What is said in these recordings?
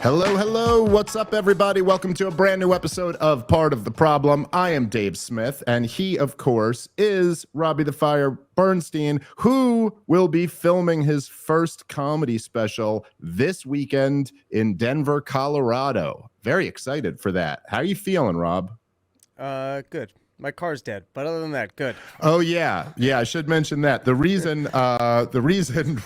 Hello, hello. What's up, everybody? Welcome to a brand new episode of Part of the Problem. I am Dave Smith, and he, of course, is Robbie the Fire Bernstein, who will be filming his first comedy special this weekend in Denver, Colorado. Very excited for that. How are you feeling, Rob? Good. My car's dead, but other than that, good. Oh yeah, I should mention that the reason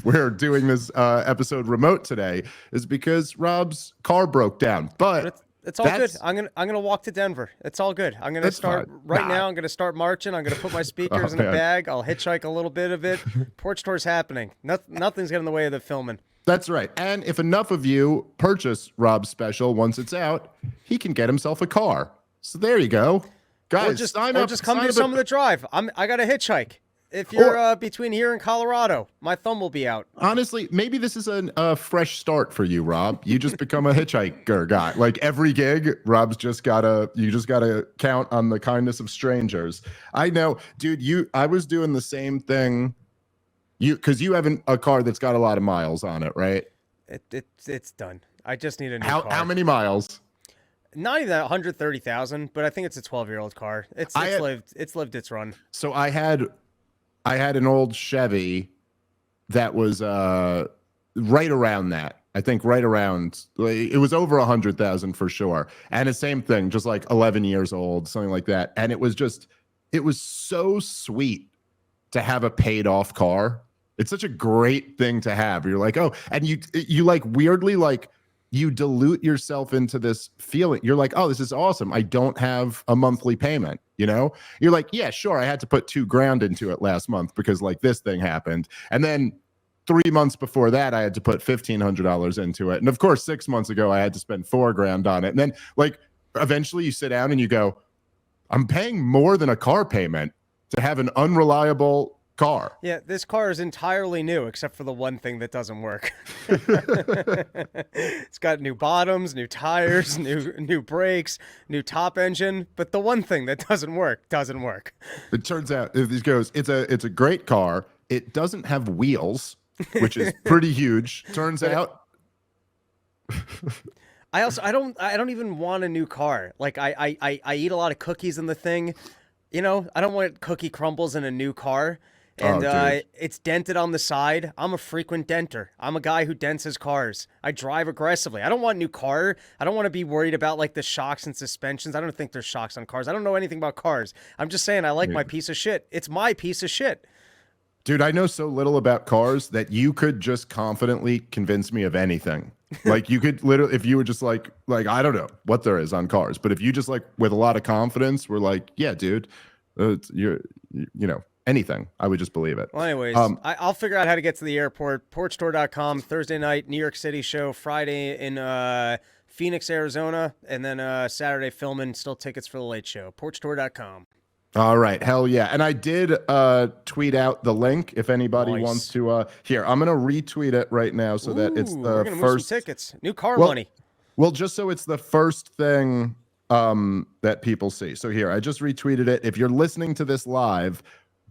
we're doing this episode remote today is because Rob's car broke down. But it's all good. I'm gonna walk to Denver. It's all good. I'm gonna start now. I'm gonna start marching. I'm gonna put my speakers in a bag. I'll hitchhike a little bit of it. Porch Tour's happening. Nothing's getting in the way of the filming. That's right. And if enough of you purchase Rob's special once it's out, he can get himself a car. So there you go. Guys, just come do some of the drive. I got a hitchhike. If you're between here and Colorado, my thumb will be out. Honestly, maybe this is a fresh start for you, Rob. You just become a hitchhiker guy. Like every gig, you just gotta count on the kindness of strangers. I know, dude. I was doing the same thing. Because you have a car that's got a lot of miles on it, right? It's done. I just need a new car. How many miles? Not even that, 130,000, but I think it's a 12-year-old car. It's lived its run. So I had an old Chevy that was right around that. I think right around, it was over 100,000 for sure. And the same thing, just like 11 years old, something like that. And it was so sweet to have a paid off car. It's such a great thing to have. You're like, oh, and you like weirdly like, you dilute yourself into this feeling. You're like, oh, this is awesome. I don't have a monthly payment. You know, you're like, yeah, sure. I had to put $2,000 into it last month because like this thing happened. And then 3 months before that, I had to put $1,500 into it. And of course, 6 months ago, I had to spend $4,000 on it. And then like, eventually you sit down and you go, I'm paying more than a car payment to have an unreliable car. Yeah, this car is entirely new except for the one thing that doesn't work. It's got new bottoms, new tires, new brakes, new top engine, but the one thing that doesn't work. It turns out it's a great car. It doesn't have wheels, which is pretty huge. Turns out I don't even want a new car. Like I eat a lot of cookies in the thing. You know, I don't want cookie crumbles in a new car. And it's dented on the side. I'm a frequent denter. I'm a guy who dents his cars. I drive aggressively. I don't want a new car. I don't want to be worried about like the shocks and suspensions. I don't think there's shocks on cars. I don't know anything about cars. I'm just saying I like my piece of shit. It's my piece of shit. Dude, I know so little about cars that you could just confidently convince me of anything. Like you could literally, if you were just like I don't know what there is on cars, but if you just like with a lot of confidence were like, yeah, dude, you know, anything, I would just believe it. Well, anyways, I'll figure out how to get to the airport. PorchTour.com, Thursday night, New York City show, Friday in Phoenix, Arizona, and then Saturday filming, still tickets for the late show. PorchTour.com. All right, hell yeah. And I did tweet out the link if anybody wants to. Here, I'm going to retweet it right now so that it's the first. Move some tickets, new car money. Well, just so it's the first thing that people see. So here, I just retweeted it. If you're listening to this live,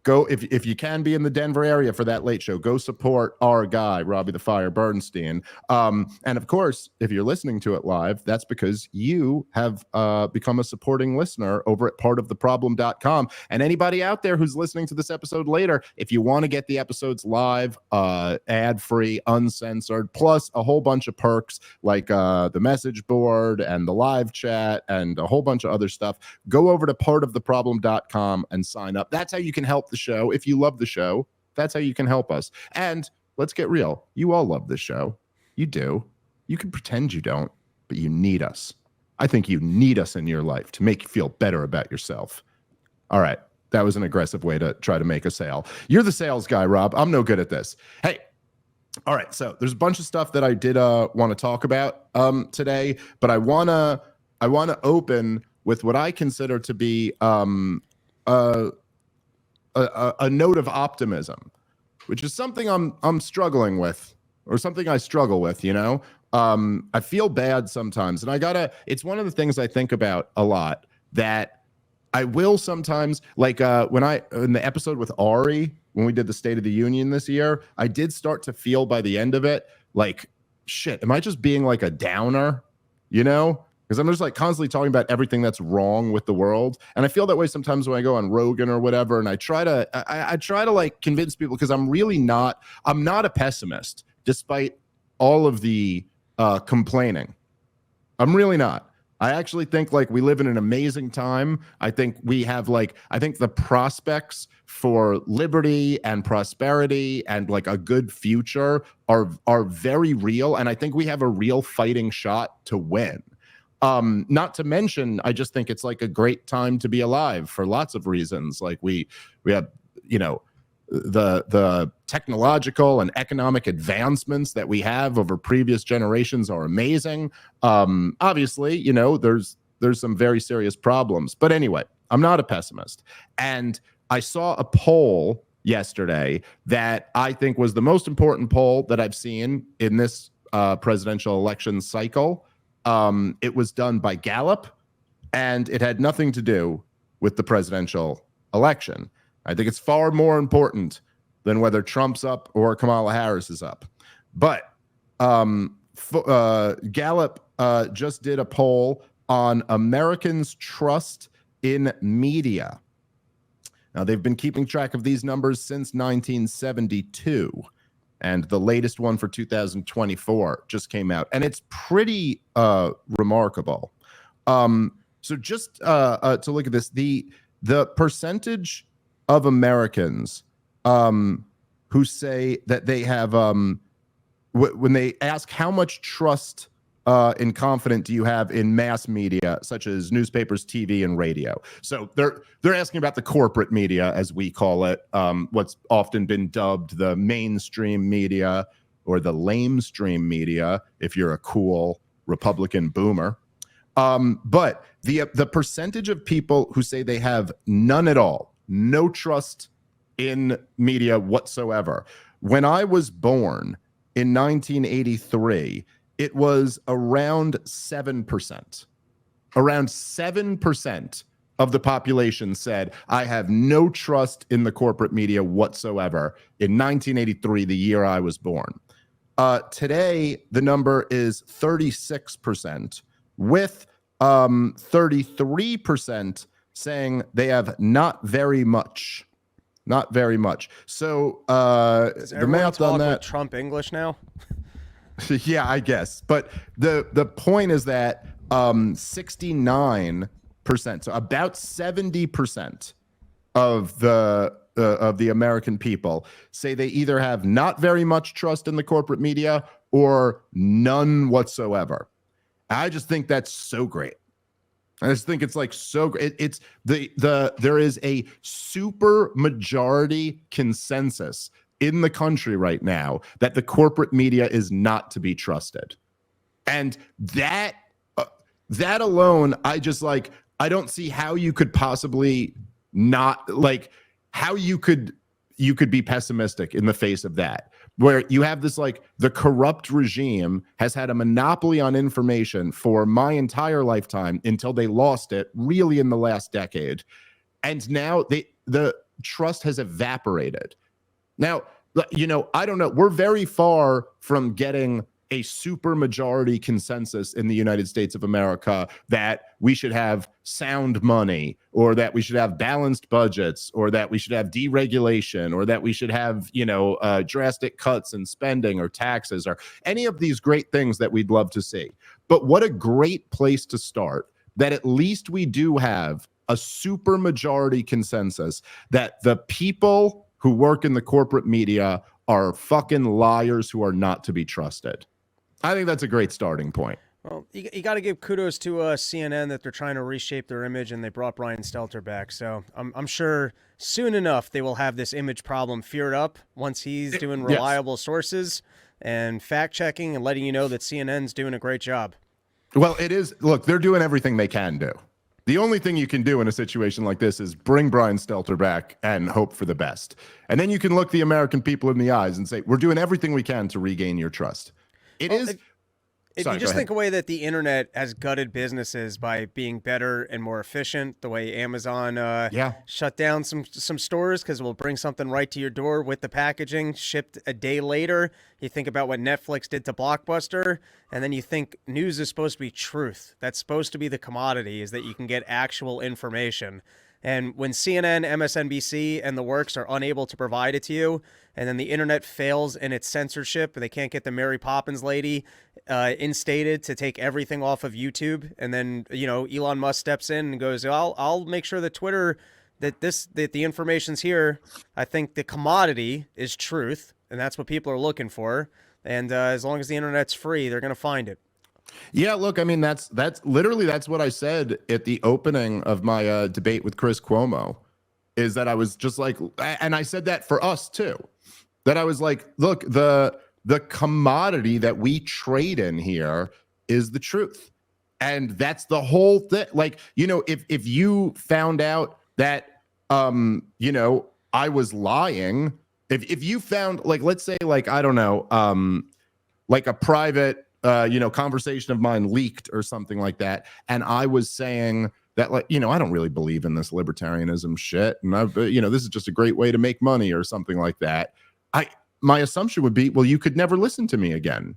go if you can be in the Denver area for that late show, go support our guy, Robbie the Fire Bernstein. And of course, if you're listening to it live, that's because you have become a supporting listener over at partoftheproblem.com. And anybody out there who's listening to this episode later, if you want to get the episodes live, ad-free, uncensored, plus a whole bunch of perks like the message board and the live chat and a whole bunch of other stuff, go over to partoftheproblem.com and sign up. That's how you can help the show. If you love the show, that's how you can help us. And let's get real. You all love this show. You do. You can pretend you don't, but you need us. I think you need us in your life to make you feel better about yourself. All right. That was an aggressive way to try to make a sale. You're the sales guy, Rob. I'm no good at this. Hey. All right. So there's a bunch of stuff that I did want to talk about today, but I want to open with what I consider to be a note of optimism, which is something I'm struggling with, or something I struggle with, you know. I feel bad sometimes, and it's one of the things I think about a lot, that I will sometimes, like in the episode with Ari, when we did the State of the Union this year, I did start to feel by the end of it, like shit, am I just being like a downer, you know? Because I'm just like constantly talking about everything that's wrong with the world. And I feel that way sometimes when I go on Rogan or whatever. And I try to like convince people, because I'm not a pessimist, despite all of the complaining. I'm really not. I actually think like we live in an amazing time. I think the prospects for liberty and prosperity and like a good future are very real. And I think we have a real fighting shot to win. Not to mention, I just think it's like a great time to be alive for lots of reasons. Like we have, the technological and economic advancements that we have over previous generations are amazing. Obviously, there's some very serious problems. But anyway, I'm not a pessimist. And I saw a poll yesterday that I think was the most important poll that I've seen in this presidential election cycle. It was done by Gallup, and it had nothing to do with the presidential election. I think it's far more important than whether Trump's up or Kamala Harris is up. But Gallup just did a poll on Americans' trust in media. Now, they've been keeping track of these numbers since 1972, and the latest one for 2024 just came out, and it's pretty remarkable. So just to look at this, the percentage of Americans who say that they have, when they ask how much trust and confident do you have in mass media, such as newspapers, TV, and radio. So they're asking about the corporate media, as we call it, what's often been dubbed the mainstream media or the lamestream media, if you're a cool Republican boomer. But the percentage of people who say they have none at all, no trust in media whatsoever. When I was born in 1983, it was around 7%. Around 7% of the population said, I have no trust in the corporate media whatsoever in 1983, the year I was born. Today, the number is 36%, with 33% saying they have not very much. Not very much. So the math on that. Trump English now? Yeah, I guess. But the point is that 69%, so about 70% of the American people say they either have not very much trust in the corporate media or none whatsoever. I just think that's so great. I just think it's like so great. It's there is a super majority consensus in the country right now that the corporate media is not to be trusted. And that alone, I don't see how you could possibly not, like, how you could be pessimistic in the face of that, where you have this, like, the corrupt regime has had a monopoly on information for my entire lifetime until they lost it really in the last decade. And now the trust has evaporated. Now, I don't know. We're very far from getting a super majority consensus in the United States of America that we should have sound money, or that we should have balanced budgets, or that we should have deregulation, or that we should have, drastic cuts in spending or taxes, or any of these great things that we'd love to see. But what a great place to start, that at least we do have a super majority consensus that the people who work in the corporate media are fucking liars who are not to be trusted. I think that's a great starting point. Well, you got to give kudos to CNN that they're trying to reshape their image, and they brought Brian Stelter back. So I'm sure soon enough they will have this image problem feared up once he's doing reliable sources and fact checking and letting you know that CNN's doing a great job. Well, it is. Look, they're doing everything they can do. The only thing you can do in a situation like this is bring Brian Stelter back and hope for the best. And then you can look the American people in the eyes and say, we're doing everything we can to regain your trust. If Sorry, you go just ahead. think away that the internet has gutted businesses by being better and more efficient, the way Amazon Yeah. shut down some stores because it will bring something right to your door with the packaging shipped a day later. You think about what Netflix did to Blockbuster, and then you think news is supposed to be truth. That's supposed to be the commodity, is that you can get actual information. And when CNN, MSNBC, and the works are unable to provide it to you, and then the internet fails in its censorship, and they can't get the Mary Poppins lady instated to take everything off of YouTube, and then Elon Musk steps in and goes, "I'll make sure that Twitter that the information's here." I think the commodity is truth, and that's what people are looking for. And as long as the internet's free, they're gonna find it. Yeah, look, I mean, that's literally that's what I said at the opening of my debate with Chris Cuomo, is that I was just like, and I said that for us too, that I was like, look, the commodity that we trade in here is the truth. And that's the whole thing. Like, if you found out that I was lying, if you found, like, let's say, like, I don't know, like a private conversation of mine leaked or something like that, and I was saying that, like, I don't really believe in this libertarianism shit, and this is just a great way to make money or something like that. My assumption would be, well, you could never listen to me again.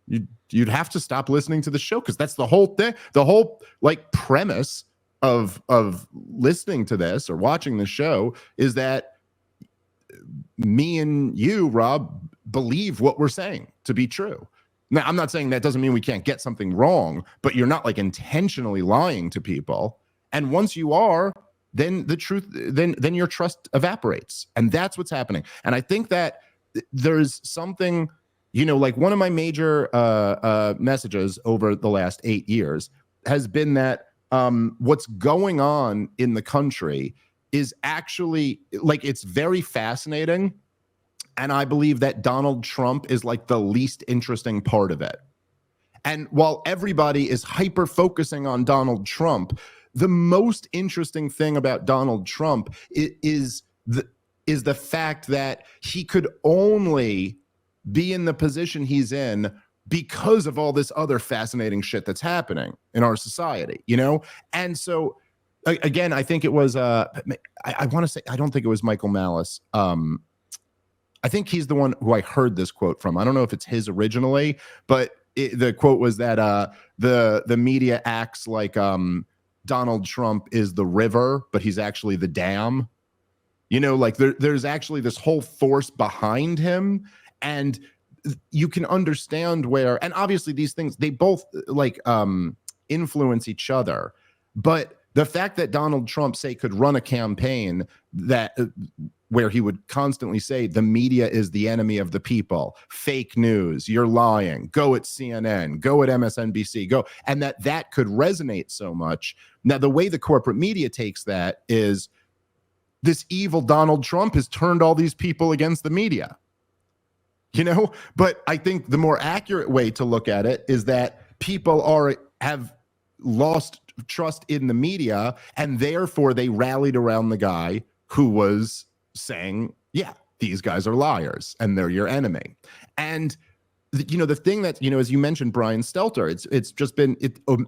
You'd have to stop listening to the show, because that's the whole thing. The whole, like, premise of listening to this or watching the show is that me and you, Rob, believe what we're saying to be true. Now, I'm not saying that doesn't mean we can't get something wrong, but you're not, like, intentionally lying to people. And once you are, then the truth, then your trust evaporates. And that's what's happening. And I think that there's something, like, one of my major messages over the last 8 years has been that what's going on in the country is actually, like, it's very fascinating. And I believe that Donald Trump is, like, the least interesting part of it. And while everybody is hyper focusing on Donald Trump, the most interesting thing about Donald Trump is the fact that he could only be in the position he's in because of all this other fascinating shit that's happening in our society, And so, again, I think it was, I want to say, I don't think it was Michael Malice. I think he's the one who I heard this quote from. I don't know if it's his originally, but the quote was that the media acts like Donald Trump is the river, but he's actually the dam. Like, there's actually this whole force behind him, and you can understand where, and obviously these things, they both, like, influence each other. But the fact that Donald Trump, say, could run a campaign that where he would constantly say the media is the enemy of the people, fake news, you're lying, go at CNN, go at MSNBC, go, and that could resonate so much. Now, the way the corporate media takes that is this evil Donald Trump has turned all these people against the media. But I think the more accurate way to look at it is that people have lost trust in the media, and therefore they rallied around the guy who was saying, yeah, these guys are liars and they're your enemy. And the thing that, as you mentioned, Brian Stelter, it's just been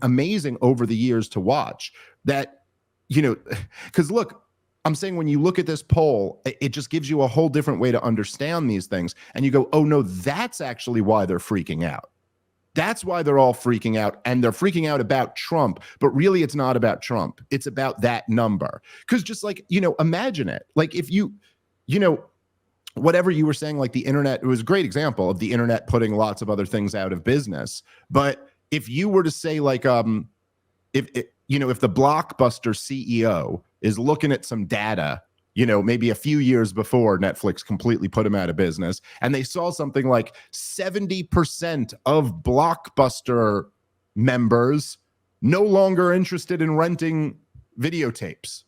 amazing over the years to watch that, because look, I'm saying, when you look at this poll, it just gives you a whole different way to understand these things. And you go, oh no, that's actually why they're freaking out. That's why they're all freaking out, and they're freaking out about Trump, but really it's not about Trump. It's about that number. Because just, like, imagine it. Like, if whatever you were saying, like, the internet, it was a great example of the internet putting lots of other things out of business. But if you were to say, like, if the Blockbuster CEO is looking at some data, maybe a few years before Netflix completely put him out of business, and they saw something like 70% of Blockbuster members no longer interested in renting videotapes.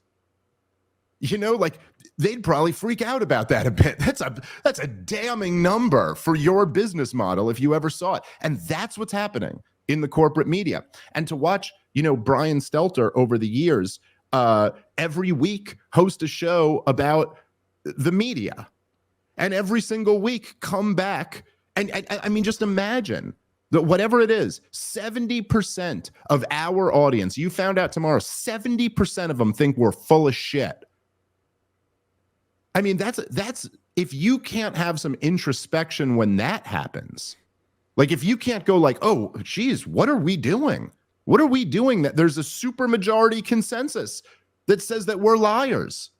Like, they'd probably freak out about that a bit. That's a damning number for your business model if you ever saw it. And that's what's happening in the corporate media. And to watch, Brian Stelter over the years, every week host a show about the media, and every single week come back. And I mean, just imagine Whatever it is, 70% of our audience, you found out tomorrow, 70% of them think we're full of shit. I mean, that's if you can't have some introspection when that happens, like if you can't go like, oh, geez, what are we doing? What are we doing that there's a super majority consensus that says that we're liars?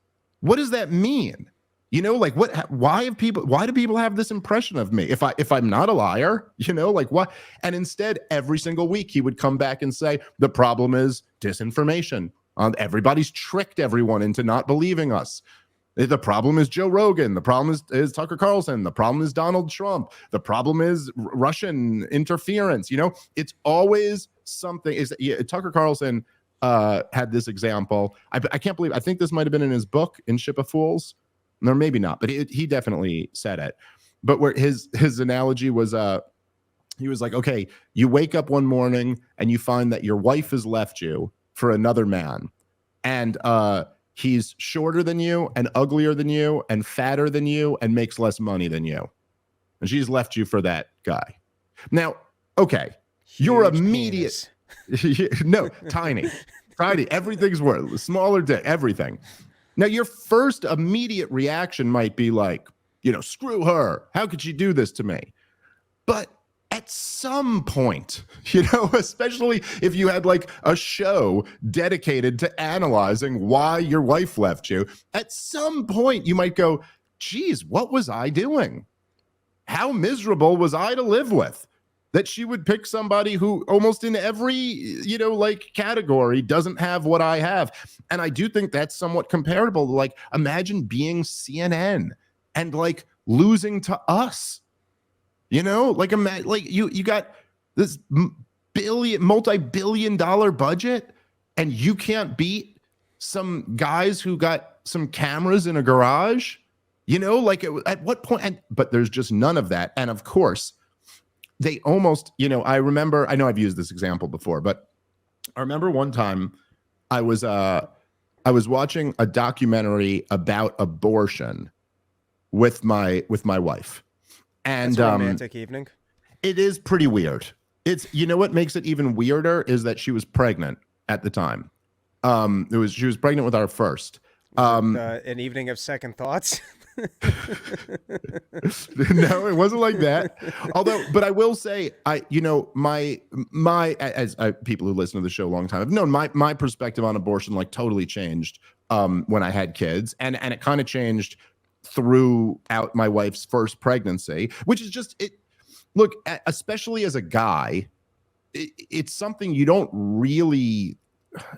What does that mean? You know, like why do people have this impression of me if I'm not a liar, you know, like what? And instead, every single week he would come back and say, the problem is disinformation. Everybody's tricked everyone into not believing us. The problem is Joe Rogan. The problem is Tucker Carlson. The problem is Donald Trump. The problem is Russian interference. You know, it's always something. Tucker Carlson had this example. I can't believe, I think this might have been in his book, In Ship of Fools. No, maybe not, but he definitely said it. But where his analogy was, he was like, okay, you wake up one morning and you find that your wife has left you for another man. And he's shorter than you and uglier than you and fatter than you and makes less money than you. And she's left you for that guy. Now, okay, you're immediate. No, tiny. Everything's worth smaller dick, everything. Now, your first immediate reaction might be like, you know, screw her. How could she do this to me? But at some point, you know, especially if you had like a show dedicated to analyzing why your wife left you, at some point you might go, geez, what was I doing? How miserable was I to live with? That she would pick somebody who almost in every, you know, like category doesn't have what I have. And I do think that's somewhat comparable. Like, imagine being CNN and like losing to us, you know, like you got this multi-billion-dollar budget and you can't beat some guys who got some cameras in a garage, you know, like at what point? But there's just none of that. And of course, they almost, you know, I know I've used this example before, but I remember one time I was watching a documentary about abortion with my wife. And it's a romantic evening. It is pretty weird. It's, you know, what makes it even weirder is that she was pregnant at the time. She was pregnant with our first. An evening of second thoughts. No, it wasn't like that. But I will say, people who listen to the show a long time have known my perspective on abortion like totally changed when I had kids, and it kind of changed throughout my wife's first pregnancy, which is just it. Look, especially as a guy, it's something you don't really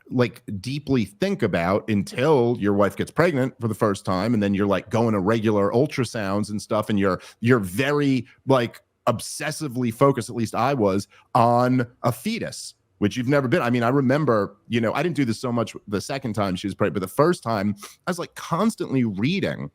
like deeply think about until your wife gets pregnant for the first time, and then you're like going to regular ultrasounds and stuff, and you're very like obsessively focused, at least I was, on a fetus, which you've never been. I mean, I remember, you know, I didn't do this so much the second time she was pregnant, but the first time I was like constantly reading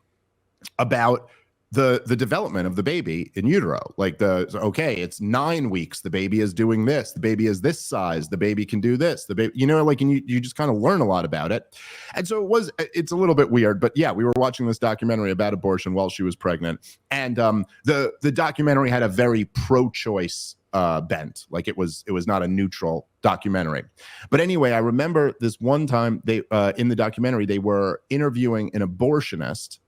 about the development of the baby in utero. Like okay, it's 9 weeks, the baby is doing this, the baby is this size, the baby can do this, the baby, you know, like, and you just kind of learn a lot about it. And so it's a little bit weird, but yeah, we were watching this documentary about abortion while she was pregnant. And the documentary had a very pro-choice bent. Like it was not a neutral documentary. But anyway, I remember this one time they in the documentary, they were interviewing an abortionist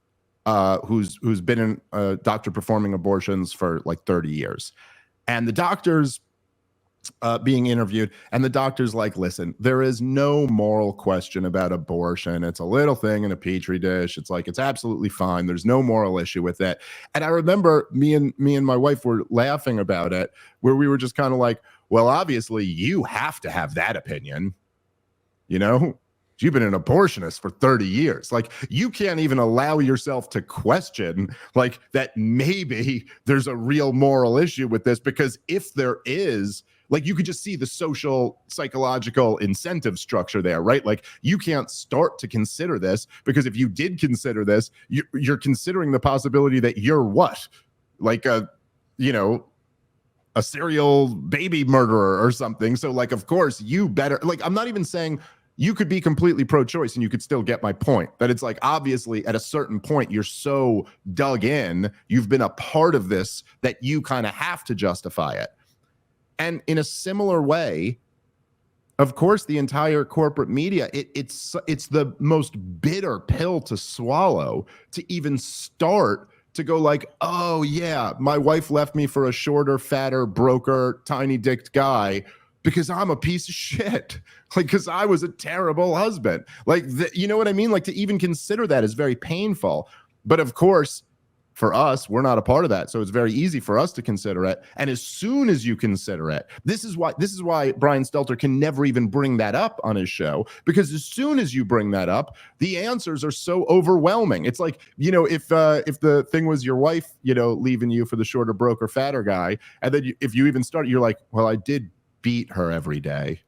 who's been a doctor performing abortions for like 30 years. And the doctor's being interviewed, and the doctor's like, listen, there is no moral question about abortion. It's a little thing in a petri dish. It's like, it's absolutely fine. There's no moral issue with it. And I remember me and my wife were laughing about it, where we were just kind of like, well, obviously you have to have that opinion, you know? You've been an abortionist for 30 years. Like, you can't even allow yourself to question like that maybe there's a real moral issue with this, because if there is, like, you could just see the social psychological incentive structure there, right? Like, you can't start to consider this, because if you did consider this, you're considering the possibility that you're what? Like a serial baby murderer or something. So like, of course you better, like, I'm not even saying you could be completely pro-choice and you could still get my point, that it's like, obviously at a certain point, you're so dug in, you've been a part of this that you kind of have to justify it. And in a similar way, of course, the entire corporate media, it's the most bitter pill to swallow to even start to go like, oh yeah, my wife left me for a shorter, fatter, broker, tiny dicked guy because I'm a piece of shit. Like, because I was a terrible husband. Like, you know what I mean? Like, to even consider that is very painful. But of course, for us, we're not a part of that. So it's very easy for us to consider it. And as soon as you consider it, this is why Brian Stelter can never even bring that up on his show, because as soon as you bring that up, the answers are so overwhelming. It's like, you know, if the thing was your wife, you know, leaving you for the shorter, broker, fatter guy, and then if you even start, you're like, well, I did beat her every day.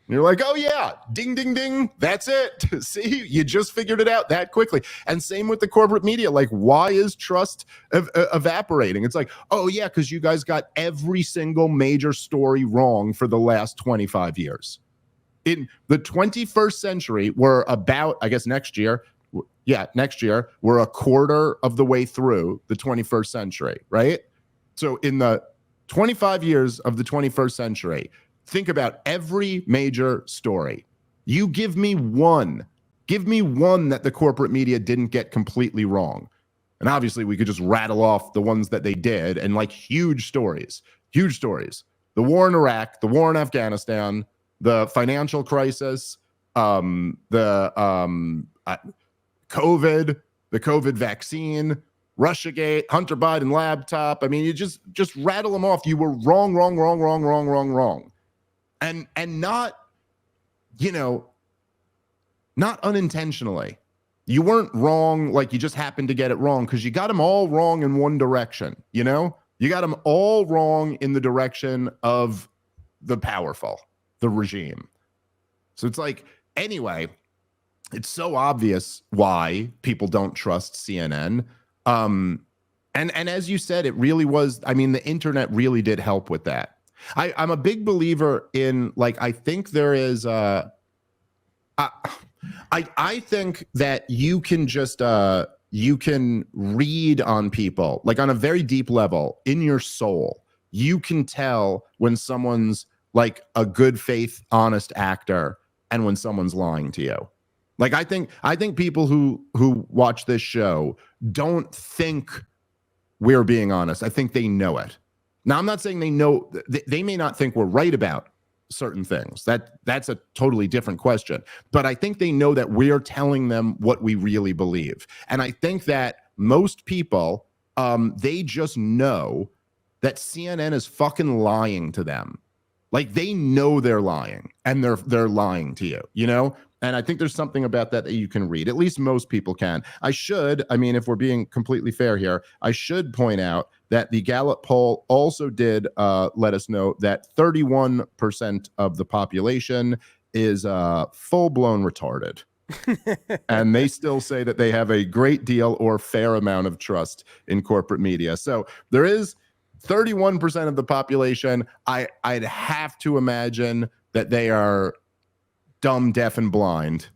And you're like, oh yeah, ding, ding, ding. That's it. See, you just figured it out that quickly. And same with the corporate media. Like, why is trust evaporating? It's like, oh yeah, because you guys got every single major story wrong for the last 25 years. In the 21st century, we're about, I guess next year, we're a quarter of the way through the 21st century, right? So in the 25 years of the 21st century, think about every major story. You give me one that the corporate media didn't get completely wrong. And obviously we could just rattle off the ones that they did, and like huge stories. The war in Iraq, the war in Afghanistan, the financial crisis, COVID, the COVID vaccine, Russiagate, Hunter Biden laptop. I mean, you just rattle them off. You were wrong. And not, you know, not unintentionally. You weren't wrong like you just happened to get it wrong, because you got them all wrong in one direction, you know? You got them all wrong in the direction of the powerful, the regime. So it's like, anyway, it's so obvious why people don't trust CNN. And as you said, it really was, I mean, the internet really did help with that. I'm a big believer in, like, I think there is I think that you can just you can read on people, like on a very deep level in your soul. You can tell when someone's like a good faith, honest actor and when someone's lying to you. Like, I think people who watch this show don't think we're being honest. I think they know it. Now, I'm not saying they know, they may not think we're right about certain things. That's a totally different question. But I think they know that we're telling them what we really believe. And I think that most people, they just know that CNN is fucking lying to them. Like, they know they're lying, and they're lying to you, you know? And I think there's something about that you can read. At least most people can. I mean, if we're being completely fair here, I should point out that the Gallup poll also did let us know that 31% of the population is full-blown retarded. And they still say that they have a great deal or fair amount of trust in corporate media. So there is 31% of the population. I'd have to imagine that they are dumb, deaf, and blind,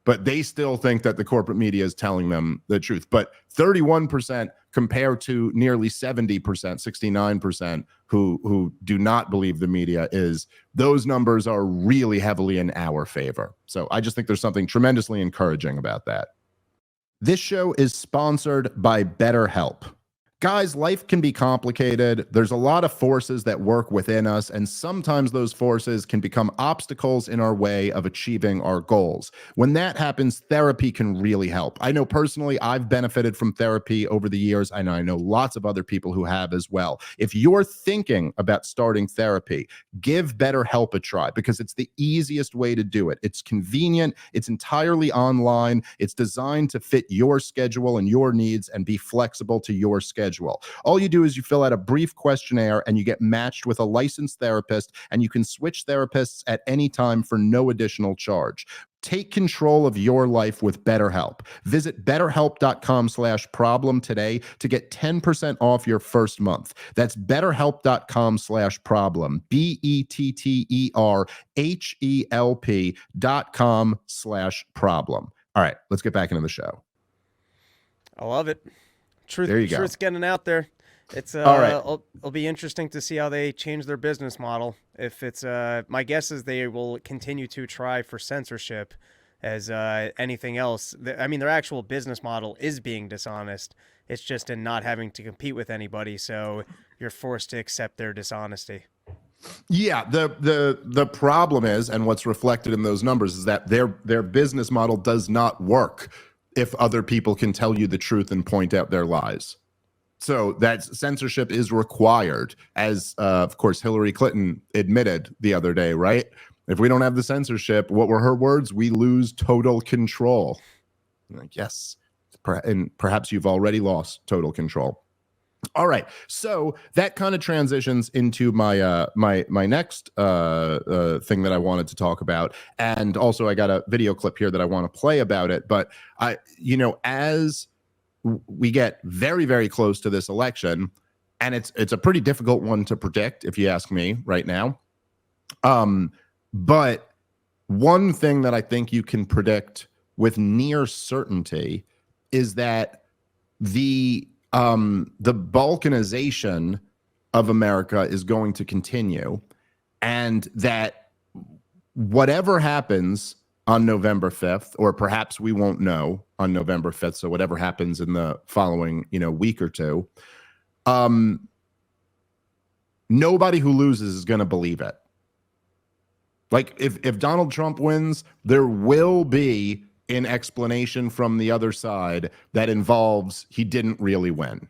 but they still think that the corporate media is telling them the truth. But 31% compared to nearly 70%, 69% who do not believe the media is, those numbers are really heavily in our favor. So I just think there's something tremendously encouraging about that. This show is sponsored by BetterHelp. Guys, life can be complicated. There's a lot of forces that work within us, and sometimes those forces can become obstacles in our way of achieving our goals. When that happens, therapy can really help. I know personally, I've benefited from therapy over the years, and I know lots of other people who have as well. If you're thinking about starting therapy, give BetterHelp a try, because it's the easiest way to do it. It's convenient, it's entirely online, it's designed to fit your schedule and your needs and be flexible to your schedule. All you do is you fill out a brief questionnaire and you get matched with a licensed therapist, and you can switch therapists at any time for no additional charge. Take control of your life with BetterHelp. Visit betterhelp.com/problem today to get 10% off your first month. That's betterhelp.com/problem. BetterHelp.com/problem. All right, let's get back into the show. I love it. There you go. Truth's getting out there. It's All right. it'll be interesting to see how they change their business model. If it's my guess is they will continue to try for censorship as anything else. I mean, their actual business model is being dishonest. It's just in not having to compete with anybody, so you're forced to accept their dishonesty. Yeah, the problem is, and what's reflected in those numbers is that their business model does not work if other people can tell you the truth and point out their lies. So that censorship is required, as of course Hillary Clinton admitted the other day, right? If we don't have the censorship, what were her words? We lose total control. Like, yes, and perhaps you've already lost total control. All right, so that kind of transitions into my my next thing that I wanted to talk about, and also I got a video clip here that I want to play about it. But as we get very, very close to this election, and it's a pretty difficult one to predict, if you ask me right now. But one thing that I think you can predict with near certainty is that the balkanization of America is going to continue, and that whatever happens on November 5th, or perhaps we won't know on November 5th, so whatever happens in the following, week or two, nobody who loses is going to believe it. Like if Donald Trump wins, there will be an explanation from the other side that involves he didn't really win.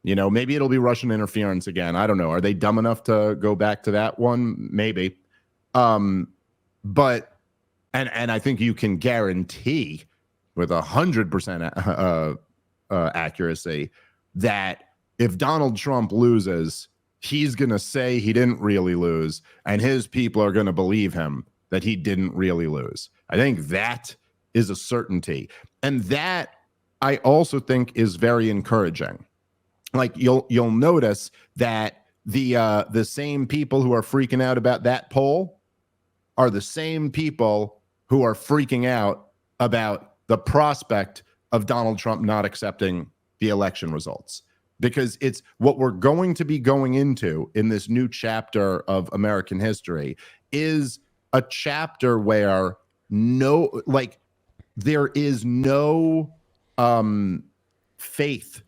Maybe it'll be Russian interference again. I don't know. Are they dumb enough to go back to that one? Maybe. But I think you can guarantee with 100% accuracy that if Donald Trump loses, he's going to say he didn't really lose, and his people are going to believe him that he didn't really lose. I think that is a certainty. And that I also think is very encouraging. Like you'll notice that the same people who are freaking out about that poll are the same people who are freaking out about the prospect of Donald Trump not accepting the election results. Because it's what we're going to be going into in this new chapter of American history is a chapter where there is no faith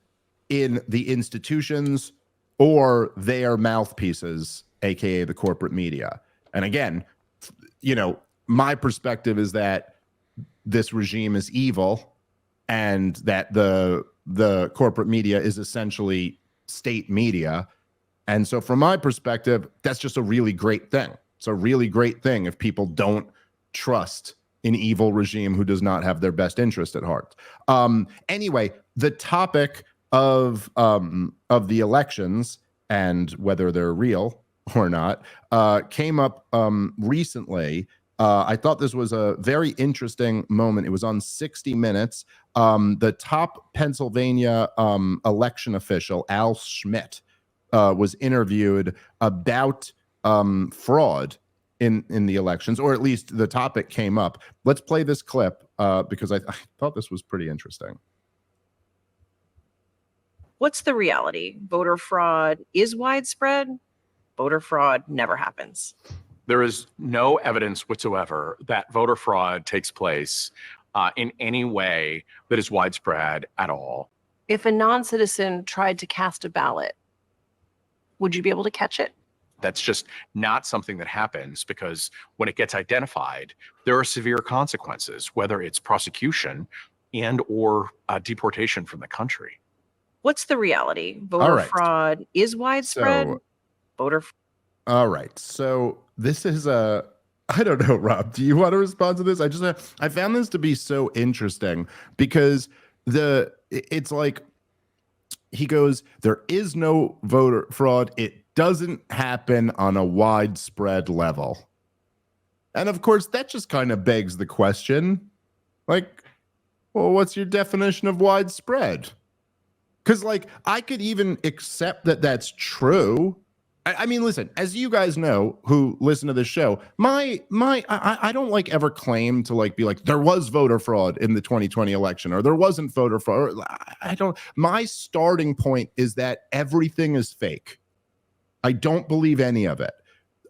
in the institutions or their mouthpieces, aka the corporate media. And again, my perspective is that this regime is evil, and that the corporate media is essentially state media. And so from my perspective, that's just a really great thing. It's a really great thing if people don't trust an evil regime who does not have their best interest at heart. Anyway, the topic of the elections and whether they're real or not came up recently. I thought this was a very interesting moment. It was on 60 Minutes. The top Pennsylvania election official, Al Schmidt, was interviewed about fraud in the elections, or at least the topic came up. Let's play this clip because I thought this was pretty interesting. What's the reality? Voter fraud is widespread. Voter fraud never happens. There is no evidence whatsoever that voter fraud takes place in any way that is widespread at all. If a non-citizen tried to cast a ballot, would you be able to catch it? That's just not something that happens, because when it gets identified, there are severe consequences, whether it's prosecution and or deportation from the country. What's the reality? Voter fraud is widespread. All right. So this is I don't know, Rob, do you want to respond to this? I found this to be so interesting because it's like, he goes, there is no voter fraud. It doesn't happen on a widespread level. And of course, that just kind of begs the question, like, well, what's your definition of widespread? Because, like, I could even accept that that's true, I mean, listen, as you guys know who listen to this show, I don't like ever claim to like be like there was voter fraud in the 2020 election or there wasn't voter fraud. I don't. My starting point is that everything is fake. I don't believe any of it.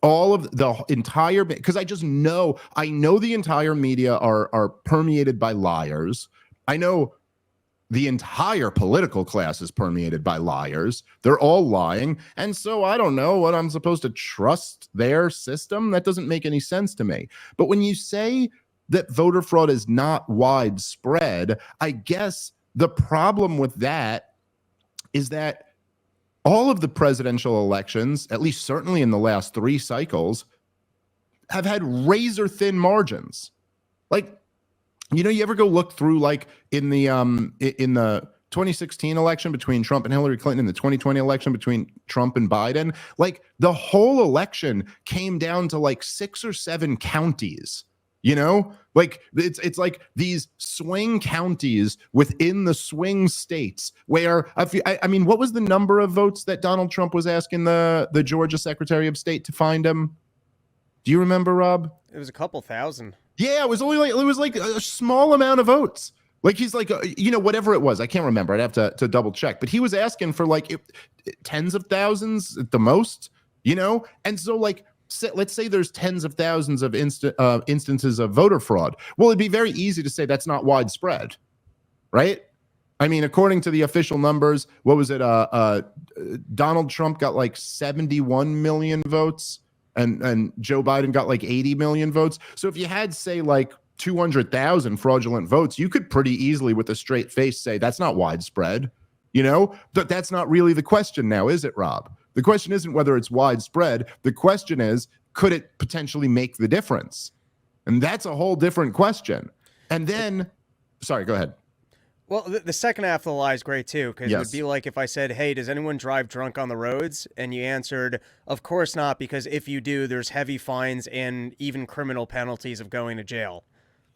All of the entire, because I know the entire media are permeated by liars. I know the entire political class is permeated by liars. They're all lying. And so I don't know what I'm supposed to trust their system. That doesn't make any sense to me. But when you say that voter fraud is not widespread, I guess the problem with that is that all of the presidential elections, at least certainly in the last 3 cycles, have had razor thin margins. Like, you know, you ever go look through like in the 2016 election between Trump and Hillary Clinton and the 2020 election between Trump and Biden, like the whole election came down to like 6 or 7 counties, you know, like it's like these swing counties within the swing states where I mean, what was the number of votes that Donald Trump was asking the Georgia Secretary of State to find him? Do you remember, Rob? It was a couple thousand. Yeah, it was like a small amount of votes. Like he's like, you know, whatever it was, I can't remember. I'd have to double check. But he was asking for like tens of thousands at the most, you know. And so like, let's say there's tens of thousands of instances of voter fraud. Well, it'd be very easy to say that's not widespread, right? I mean, according to the official numbers, what was it? Donald Trump got like 71 million votes. And Joe Biden got like 80 million votes. So if you had, say, like 200,000 fraudulent votes, you could pretty easily with a straight face say that's not widespread, you know? But that's not really the question now, is it, Rob? The question isn't whether it's widespread. The question is, could it potentially make the difference? And that's a whole different question. And then, sorry, go ahead. Well, the second half of the lie is great, too, because Yes. it would be like if I said, hey, does anyone drive drunk on the roads? And you answered, of course not, because if you do, there's heavy fines and even criminal penalties of going to jail.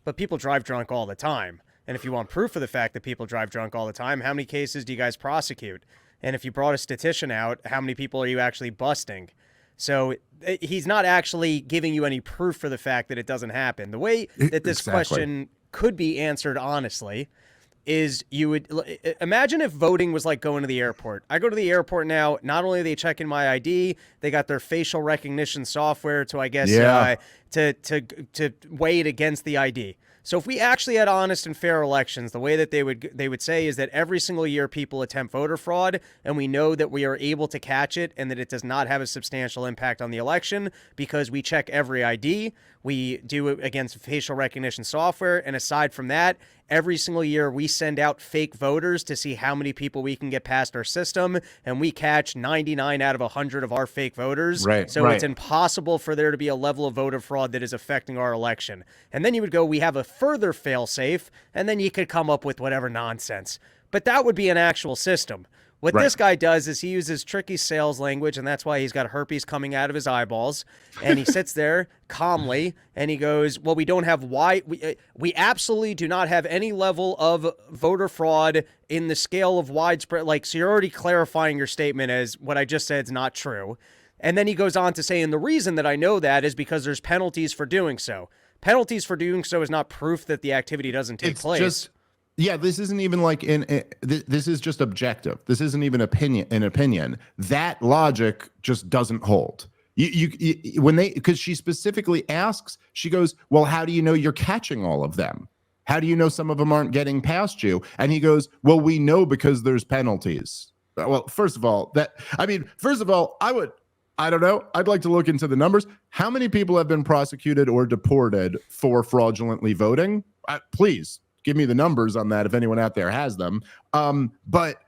But people drive drunk all the time. And if you want proof of the fact that people drive drunk all the time, how many cases do you guys prosecute? And if you brought a statistician out, how many people are you actually busting? So he's not actually giving you any proof for the fact that it doesn't happen. The way that this question could be answered honestly is you would imagine if voting was like going to the airport. I go to the airport now, not only are they checking my ID, they got their facial recognition software to, I guess, to weigh it against the ID. So if we actually had honest and fair elections, the way that they would say is that every single year people attempt voter fraud, and we know that we are able to catch it and that it does not have a substantial impact on the election because we check every ID, we do it against facial recognition software, and aside from that, every single year we send out fake voters to see how many people we can get past our system, and we catch 99 out of 100 of our fake voters. So it's impossible for there to be a level of voter fraud that is affecting our election. And then you would go, we have a further fail-safe, and then you could come up with whatever nonsense. But that would be an actual system. What this guy does is he uses tricky sales language, and that's why he's got herpes coming out of his eyeballs. And he sits there calmly, and he goes, well, we don't have we absolutely do not have any level of voter fraud in the scale of widespread. Like, so you're already clarifying your statement as what I just said is not true. And then he goes on to say, and the reason that I know that is because there's penalties for doing so. Penalties for doing so is not proof that the activity doesn't take place. Yeah, this isn't even like this is just objective. This isn't even an opinion. That logic just doesn't hold. Because she specifically asks, she goes, well, how do you know you're catching all of them? How do you know some of them aren't getting past you? And he goes, well, we know because there's penalties. Well, first of all, I don't know. I'd like to look into the numbers. How many people have been prosecuted or deported for fraudulently voting? Please. Give me the numbers on that if anyone out there has them. But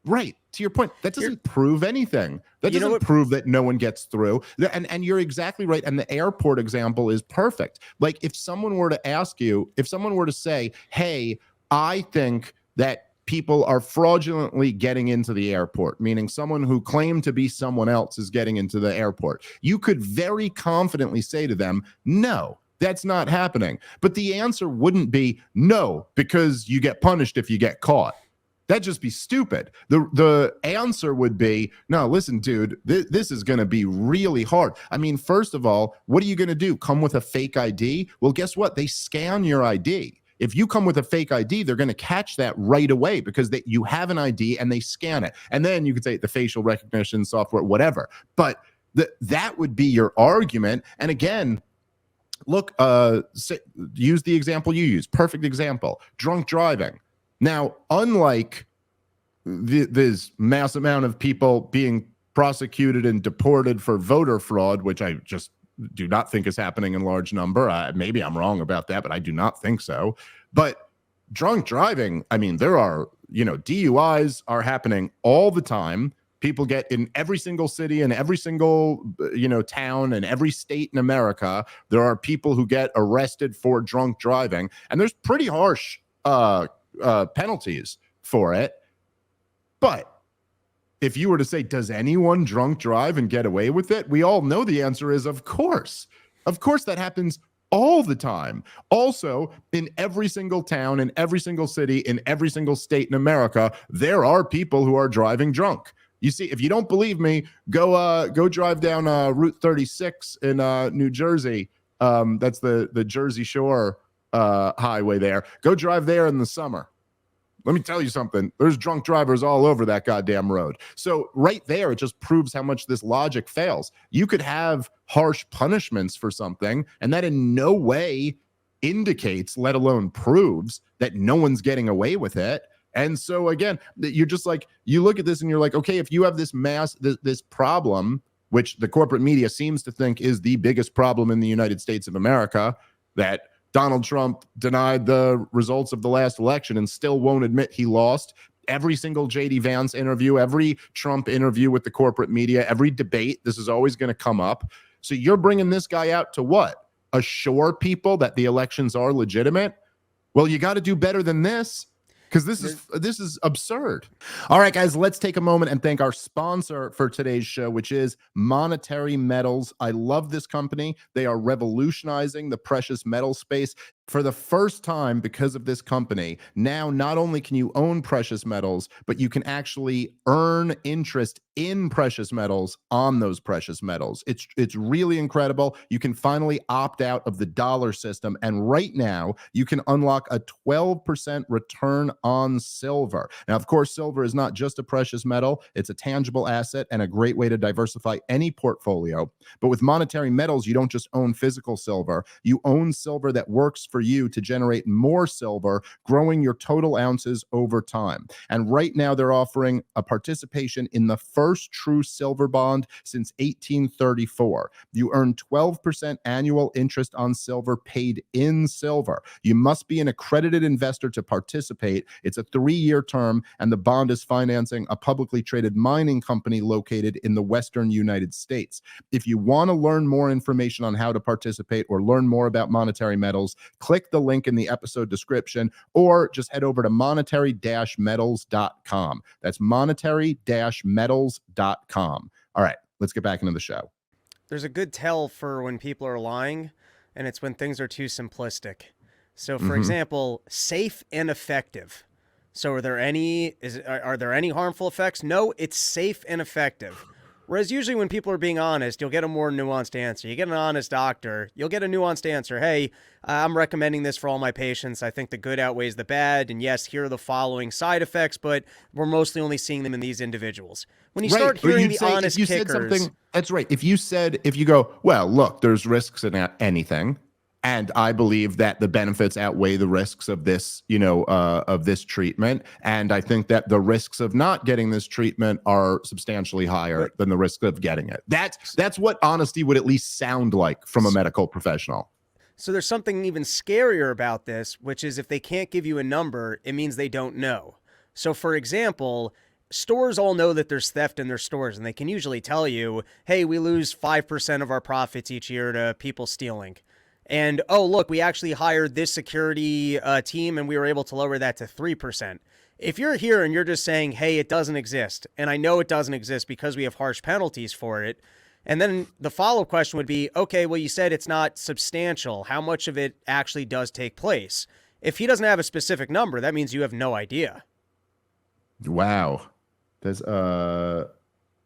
right, to your point, that doesn't prove anything. That doesn't prove that no one gets through. And you're exactly right. And the airport example is perfect. Like if someone were to ask you, if someone were to say, hey, I think that people are fraudulently getting into the airport, meaning someone who claimed to be someone else is getting into the airport, you could very confidently say to them, no. That's not happening. But the answer wouldn't be no, because you get punished if you get caught. That'd just be stupid. The answer would be, no, listen, dude, this is going to be really hard. I mean, first of all, what are you going to do? Come with a fake ID? Well, guess what? They scan your ID. If you come with a fake ID, they're going to catch that right away because you have an ID and they scan it. And then you could say the facial recognition software, whatever. But that would be your argument. And again, look, use the example you use. Perfect example. Drunk driving. Now, unlike this mass amount of people being prosecuted and deported for voter fraud, which I just do not think is happening in large number. Maybe I'm wrong about that, but I do not think so. But drunk driving, I mean, there are, DUIs are happening all the time. People get in every single city and every single, town and every state in America. There are people who get arrested for drunk driving, and there's pretty harsh penalties for it. But if you were to say, does anyone drunk drive and get away with it? We all know the answer is, of course. Of course, that happens all the time. Also, in every single town, in every single city, in every single state in America, there are people who are driving drunk. You see, if you don't believe me, go drive down Route 36 in New Jersey. That's the Jersey Shore highway there. Go drive there in the summer. Let me tell you something. There's drunk drivers all over that goddamn road. So right there, it just proves how much this logic fails. You could have harsh punishments for something, and that in no way indicates, let alone proves, that no one's getting away with it. And so again, you're just like, you look at this and you're like, okay, if you have this this problem, which the corporate media seems to think is the biggest problem in the United States of America, that Donald Trump denied the results of the last election and still won't admit he lost. Every single J.D. Vance interview, every Trump interview with the corporate media, every debate, this is always going to come up. So you're bringing this guy out to what? Assure people that the elections are legitimate? Well, you got to do better than this, because this is absurd. All right, guys, let's take a moment and thank our sponsor for today's show, which is Monetary Metals. I love this company. They are revolutionizing the precious metal space. For the first time, because of this company, now not only can you own precious metals, but you can actually earn interest in precious metals on those precious metals. It's really incredible. You can finally opt out of the dollar system, and right now you can unlock a 12% return on silver. Now, of course, silver is not just a precious metal. It's a tangible asset and a great way to diversify any portfolio. But with Monetary Metals, you don't just own physical silver. You own silver that works for you to generate more silver, growing your total ounces over time. And right now they're offering a participation in the first true silver bond since 1834. You earn 12% annual interest on silver paid in silver. You must be an accredited investor to participate. It's a 3-year term, and the bond is financing a publicly traded mining company located in the Western United States. If you want to learn more information on how to participate or learn more about Monetary Metals, click the link in the episode description, or just head over to monetary-metals.com. That's monetary-metals.com. All right, let's get back into the show. There's a good tell for when people are lying, and it's when things are too simplistic. So, for example, safe and effective. So are there any harmful effects? No, it's safe and effective. Whereas usually when people are being honest, you'll get a more nuanced answer. You get an honest doctor, you'll get a nuanced answer. Hey, I'm recommending this for all my patients. I think the good outweighs the bad. And yes, here are the following side effects, but we're mostly only seeing them in these individuals. When you start hearing the honest kickers. Said something, that's right. If you go, well, look, there's risks in anything, and I believe that the benefits outweigh the risks of this, of this treatment. And I think that the risks of not getting this treatment are substantially higher than the risk of getting it. That's what honesty would at least sound like from a medical professional. So there's something even scarier about this, which is if they can't give you a number, it means they don't know. So for example, stores all know that there's theft in their stores, and they can usually tell you, hey, we lose 5% of our profits each year to people stealing. And, oh, look, we actually hired this security team and we were able to lower that to 3%. If you're here and you're just saying, hey, it doesn't exist, and I know it doesn't exist because we have harsh penalties for it, and then the follow-up question would be, okay, well, you said it's not substantial. How much of it actually does take place? If he doesn't have a specific number, that means you have no idea. Wow. There's oh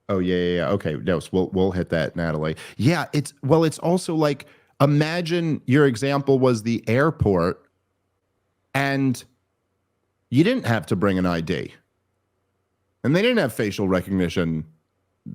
yeah. Okay. No, so we'll hit that, Natalie. Yeah, it's also like, imagine your example was the airport and you didn't have to bring an ID. And they didn't have facial recognition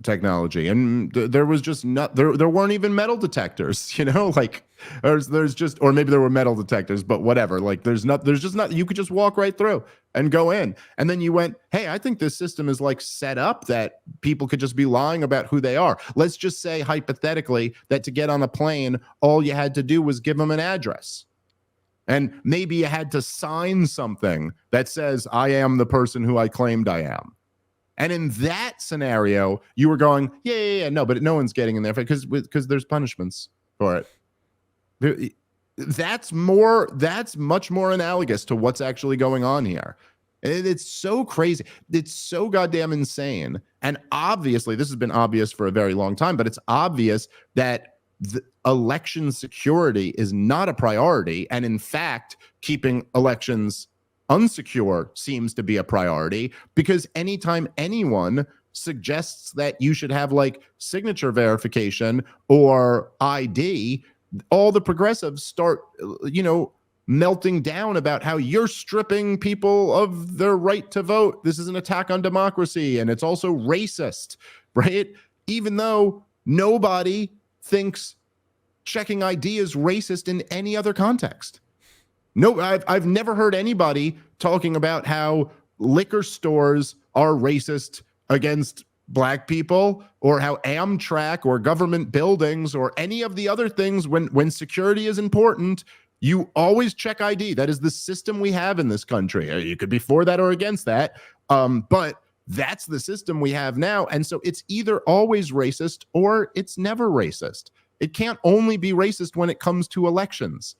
technology, and there was just not there weren't even metal detectors, like there's just, or maybe there were metal detectors, but whatever, like there's just not, you could just walk right through and go in. And then you went, hey, I think this system is like set up that people could just be lying about who they are. Let's just say hypothetically that to get on a plane, all you had to do was give them an address. And maybe you had to sign something that says, I am the person who I claimed I am. And in that scenario, you were going, yeah, no, but no one's getting in there because there's punishments for it. That's much more analogous to what's actually going on here. It's so crazy. It's so goddamn insane. And obviously, this has been obvious for a very long time, but it's obvious that the election security is not a priority. And in fact, keeping elections unsecure seems to be a priority, because anytime anyone suggests that you should have like signature verification or ID, all the progressives start, melting down about how you're stripping people of their right to vote. This is an attack on democracy, and it's also racist, right? Even though nobody thinks checking ID is racist in any other context. No, I've never heard anybody talking about how liquor stores are racist against black people, or how Amtrak or government buildings or any of the other things, when security is important, you always check ID. That is the system we have in this country. You could be for that or against that, but that's the system we have now. And so it's either always racist or it's never racist. It can't only be racist when it comes to elections.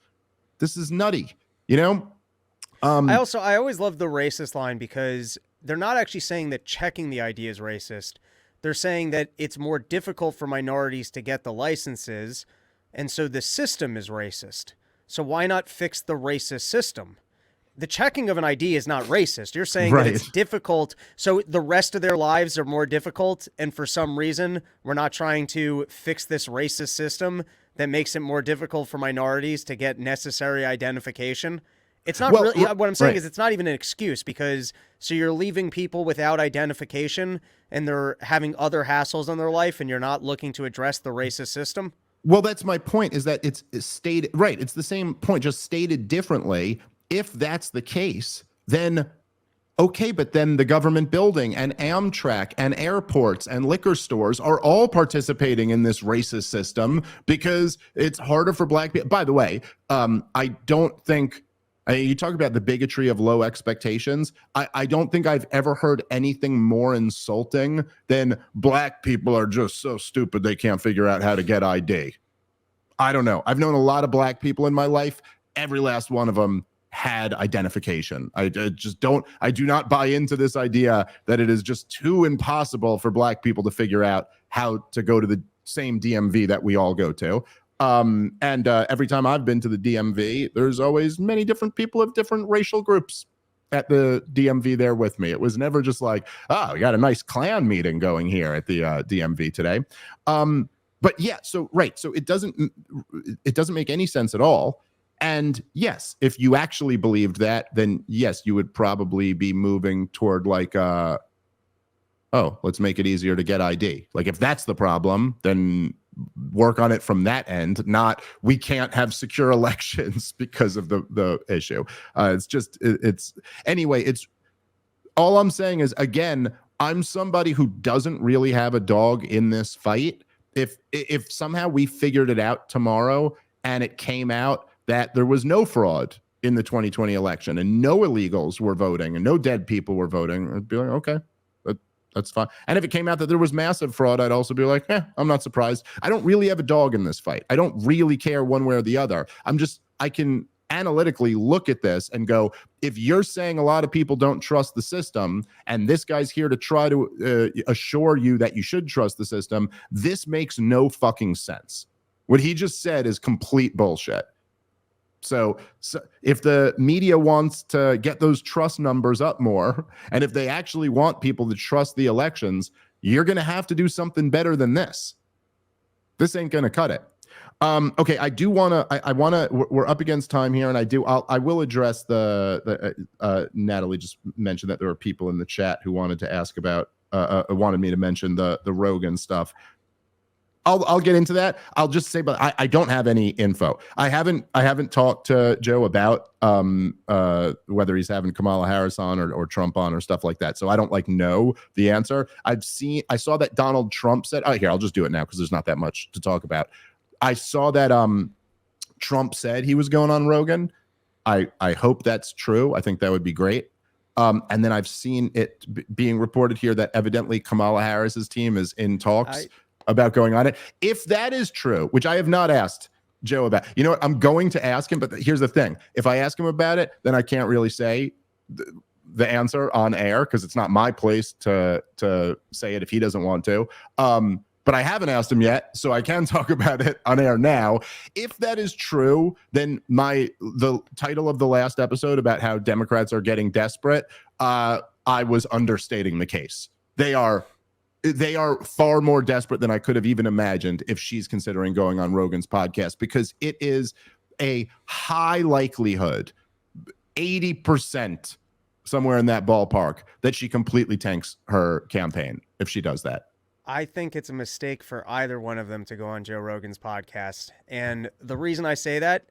This is nutty. I always love the racist line, because they're not actually saying that checking the ID is racist. They're saying that it's more difficult for minorities to get the licenses, and so the system is racist. So why not fix the racist system? The checking of an ID is not racist. You're saying that it's difficult, so the rest of their lives are more difficult, and for some reason, we're not trying to fix this racist system that makes it more difficult for minorities to get necessary identification. It's not really, what I'm saying is it's not even an excuse, because so you're leaving people without identification and they're having other hassles in their life, and you're not looking to address the racist system. Well, that's my point, is that it's stated, right. It's the same point, just stated differently. If that's the case, then okay, but then the government building and Amtrak and airports and liquor stores are all participating in this racist system because it's harder for black people. By the way, I don't think, you talk about the bigotry of low expectations. I don't think I've ever heard anything more insulting than black people are just so stupid they can't figure out how to get ID. I don't know. I've known a lot of black people in my life. Every last one of them had identification. I do not buy into this idea that it is just too impossible for black people to figure out how to go to the same DMV that we all go to. And every time I've been to the DMV, there's always many different people of different racial groups at the DMV there with me. It was never just like, oh, we got a nice Klan meeting going here at the DMV today. But yeah, so it doesn't make any sense at all. And yes, if you actually believed that, then yes, you would probably be moving toward like, oh, let's make it easier to get ID. Like if that's the problem, then work on it from that end, not we can't have secure elections because of the issue. Anyway, it's all I'm saying is, again, I'm somebody who doesn't really have a dog in this fight. If somehow we figured it out tomorrow and it came out that there was no fraud in the 2020 election and no illegals were voting and no dead people were voting, I'd be like, okay, that's fine. And if it came out that there was massive fraud, I'd also be like, I'm not surprised. I don't really have a dog in this fight. I don't really care one way or the other. I can analytically look at this and go, if you're saying a lot of people don't trust the system and this guy's here to try to assure you that you should trust the system, this makes no fucking sense. What he just said is complete bullshit. So if the media wants to get those trust numbers up more, and if they actually want people to trust the elections, you're going to have to do something better than this. This ain't going to cut it. Okay, I do want to. I want to. We're up against time here, and I will address the. Natalie just mentioned that there were people in the chat who wanted to ask about. Wanted me to mention the Rogan stuff. I'll get into that. I'll just say, but I don't have any info. I haven't talked to Joe about whether he's having Kamala Harris on or Trump on or stuff like that. So I don't know the answer. I saw that Donald Trump said, here, I'll just do it now because there's not that much to talk about. I saw that Trump said he was going on Rogan. I hope that's true. I think that would be great. And then I've seen it being reported here that evidently Kamala Harris's team is in talks about going on it. If that is true, which I have not asked Joe about, you know what? I'm going to ask him, but here's the thing. If I ask him about it, then I can't really say the answer on air because it's not my place to say it if he doesn't want to. But I haven't asked him yet, so I can talk about it on air now. If that is true, then the title of the last episode about how Democrats are getting desperate, I was understating the case. They are far more desperate than I could have even imagined if she's considering going on Rogan's podcast, because it is a high likelihood, 80%, somewhere in that ballpark, that she completely tanks her campaign if she does that. I think it's a mistake for either one of them to go on Joe Rogan's podcast. And the reason I say that,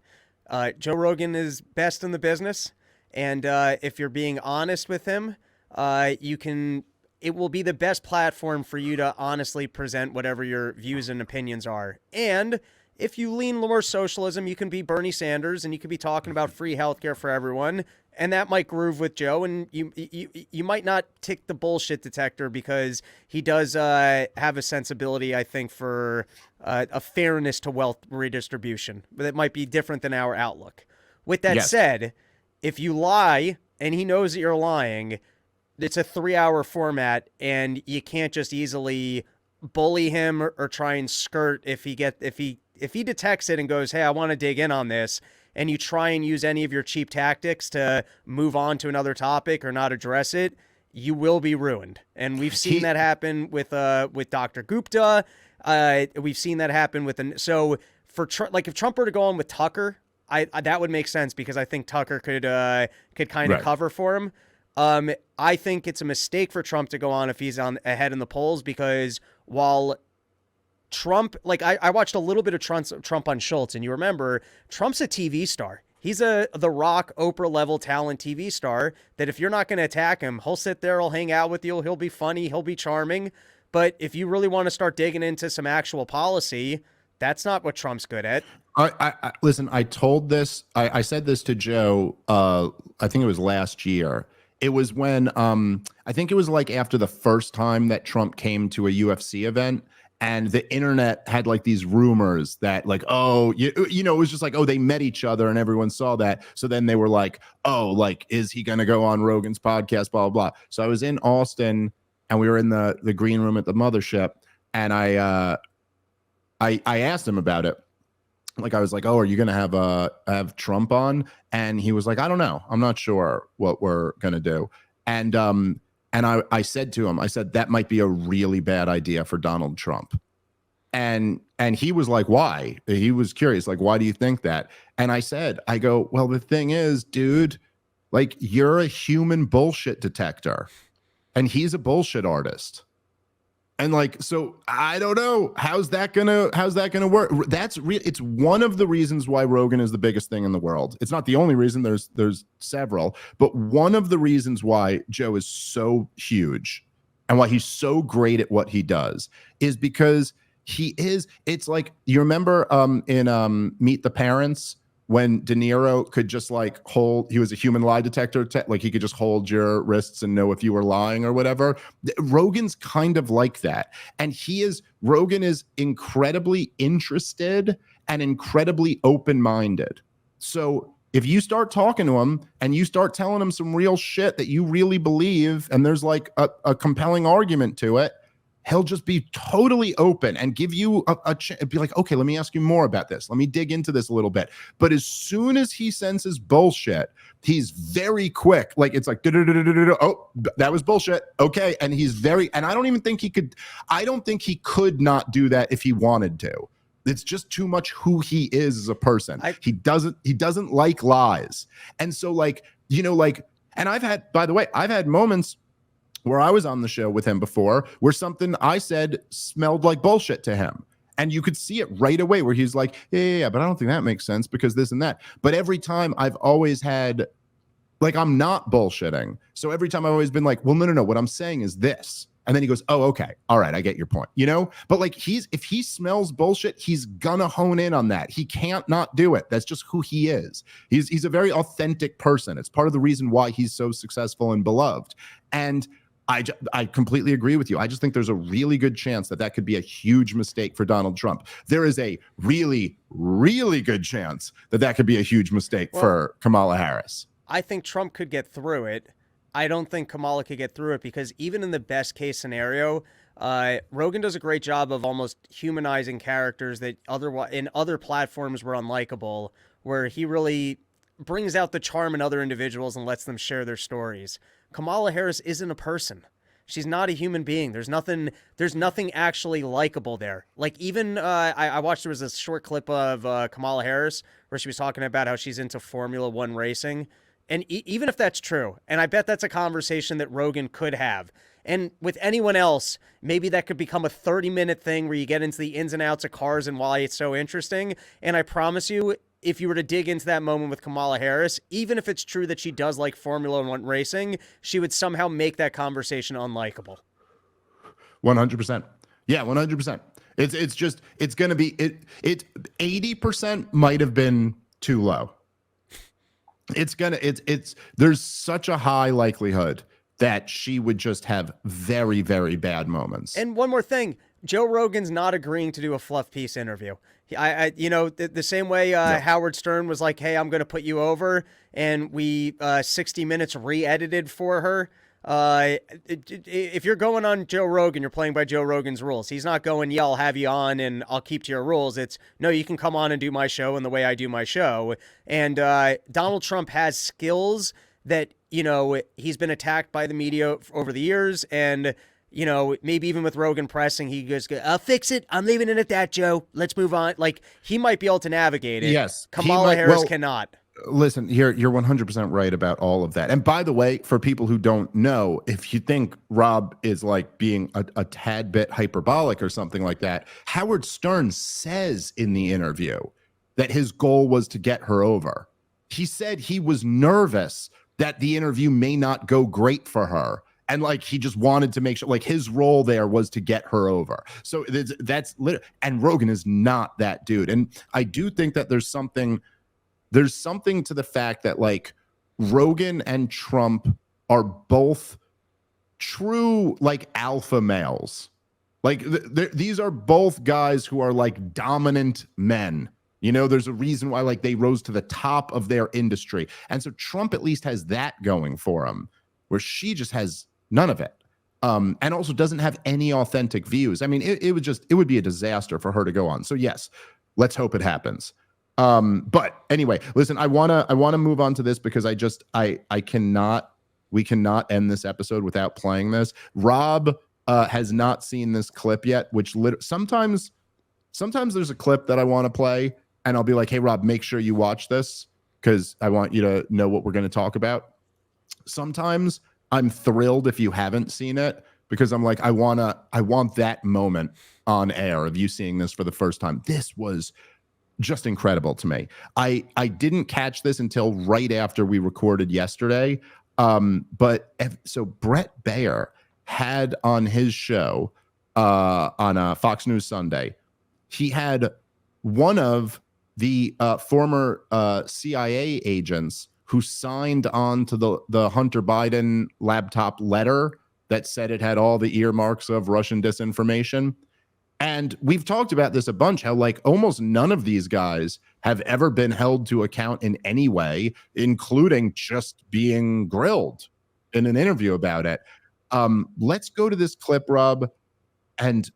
Joe Rogan is best in the business. And if you're being honest with him, it will be the best platform for you to honestly present whatever your views and opinions are. And if you lean more socialism, you can be Bernie Sanders and you could be talking about free healthcare for everyone. And that might groove with Joe, and you might not tick the bullshit detector because he does have a sensibility, I think, for a fairness to wealth redistribution. But it might be different than our outlook. With that said, if you lie and he knows that you're lying, it's a 3-hour format, and you can't just easily bully him or try and skirt if he detects it and goes, hey, I want to dig in on this, and you try and use any of your cheap tactics to move on to another topic or not address it, you will be ruined. And we've seen that happen with Dr. Gupta. We've seen that happen with if Trump were to go on with Tucker, that would make sense because I think Tucker could kind of cover for him. I think it's a mistake for Trump to go on if he's ahead in the polls, because while Trump, I watched a little bit of Trump on Schultz, and you remember Trump's a TV star. He's The Rock, Oprah level talent TV star that if you're not going to attack him, he'll sit there, he'll hang out with you, he'll be funny, he'll be charming. But if you really want to start digging into some actual policy, that's not what Trump's good at. I listen, I said this to Joe, I think it was last year. It was when, I think it was after the first time that Trump came to a UFC event, and the internet had these rumors that it was just they met each other and everyone saw that. So then they were is he going to go on Rogan's podcast, blah, blah, blah. So I was in Austin and we were in the green room at the mothership, and I asked him about it. I was like, oh, are you going to have Trump on? And he was like, I don't know. I'm not sure what we're going to do. And I said to him, that might be a really bad idea for Donald Trump. And he was like, why? He was curious, why do you think that? And I go, well, the thing is, dude, you're a human bullshit detector and he's a bullshit artist. And so I don't know, how's that gonna work? It's one of the reasons why Rogan is the biggest thing in the world. It's not the only reason, there's several, but one of the reasons why Joe is so huge and why he's so great at what he does is because it's you remember in Meet the Parents, when De Niro could just he was a human lie detector, he could just hold your wrists and know if you were lying or whatever. Rogan's kind of like that. And Rogan is incredibly interested and incredibly open-minded. So if you start talking to him and you start telling him some real shit that you really believe, and there's a compelling argument to it, he'll just be totally open and give you a chance, be like, okay, let me ask you more about this. Let me dig into this a little bit. But as soon as he senses bullshit, he's very quick. Like, it's like, oh, that was bullshit. Okay. And he's very, and I don't think he could not do that if he wanted to. It's just too much who he is as a person. He doesn't like lies. And so, like, you know, like, and I've had moments where I was on the show with him before where something I said smelled like bullshit to him. And you could see it right away where he's like, yeah, but I don't think that makes sense because this and that. But every time I've always had, like, I'm not bullshitting. So every time I've always been like, well, no, what I'm saying is this. And then he goes, oh, okay. All right. I get your point, you know? But like, if he smells bullshit, he's gonna hone in on that. He can't not do it. That's just who he is. He's a very authentic person. It's part of the reason why he's so successful and beloved. And I completely agree with you. I just think there's a really good chance that could be a huge mistake for Donald Trump. There is a really, really good chance that could be a huge mistake for Kamala Harris. I think Trump could get through it. I don't think Kamala could get through it because even in the best case scenario, Rogan does a great job of almost humanizing characters that in other platforms were unlikable, where he really brings out the charm in other individuals and lets them share their stories. Kamala Harris isn't a person. She's not a human being. There's nothing actually likable there. Like, even I watched, there was a short clip of Kamala Harris where she was talking about how she's into Formula One racing. And even if that's true, and I bet that's a conversation that Rogan could have, and with anyone else, maybe that could become a 30-minute thing where you get into the ins and outs of cars and why it's so interesting. And I promise you, if you were to dig into that moment with Kamala Harris, even if it's true that she does like Formula One racing, she would somehow make that conversation unlikable. 100%. Yeah, 100%. It's going to be, 80% might have been too low. There's such a high likelihood that she would just have very, very bad moments. And one more thing, Joe Rogan's not agreeing to do a fluff piece interview. The same way Howard Stern was like, hey, I'm going to put you over, and we 60 Minutes re-edited for her. If you're going on Joe Rogan, you're playing by Joe Rogan's rules. He's not going, yeah, I'll have you on and I'll keep to your rules. It's, no, you can come on and do my show and the way I do my show. And Donald Trump has skills that, you know, he's been attacked by the media over the years, and you know, maybe even with Rogan pressing, he goes, I'll fix it. I'm leaving it at that, Joe. Let's move on. Like, he might be able to navigate it. Yes. Kamala Harris cannot. Listen, you're 100% right about all of that. And by the way, for people who don't know, if you think Rob is like being a tad bit hyperbolic or something like that, Howard Stern says in the interview that his goal was to get her over. He said he was nervous that the interview may not go great for her. And like, he just wanted to make sure, like, his role there was to get her over. So that's and Rogan is not that dude. And I do think that there's something to the fact that like Rogan and Trump are both true like alpha males. Like these are both guys who are like dominant men. You know, there's a reason why like they rose to the top of their industry. And so Trump at least has that going for him, where she just has none of it. And also doesn't have any authentic views. I mean, it would be a disaster for her to go on. So yes, let's hope it happens. But anyway, listen, I want to move on to this because we cannot end this episode without playing this. Rob has not seen this clip yet, which sometimes there's a clip that I want to play and I'll be like, hey, Rob, make sure you watch this because I want you to know what we're going to talk about. Sometimes I'm thrilled if you haven't seen it because I'm like, I want that moment on air of you seeing this for the first time. This was just incredible to me. I didn't catch this until right after we recorded yesterday. So Brett Baer had on his show on Fox News Sunday, he had one of the former CIA agents who signed on to the Hunter Biden laptop letter that said it had all the earmarks of Russian disinformation. And we've talked about this a bunch, how like almost none of these guys have ever been held to account in any way, including just being grilled in an interview about it. Let's go to this clip, Rob. and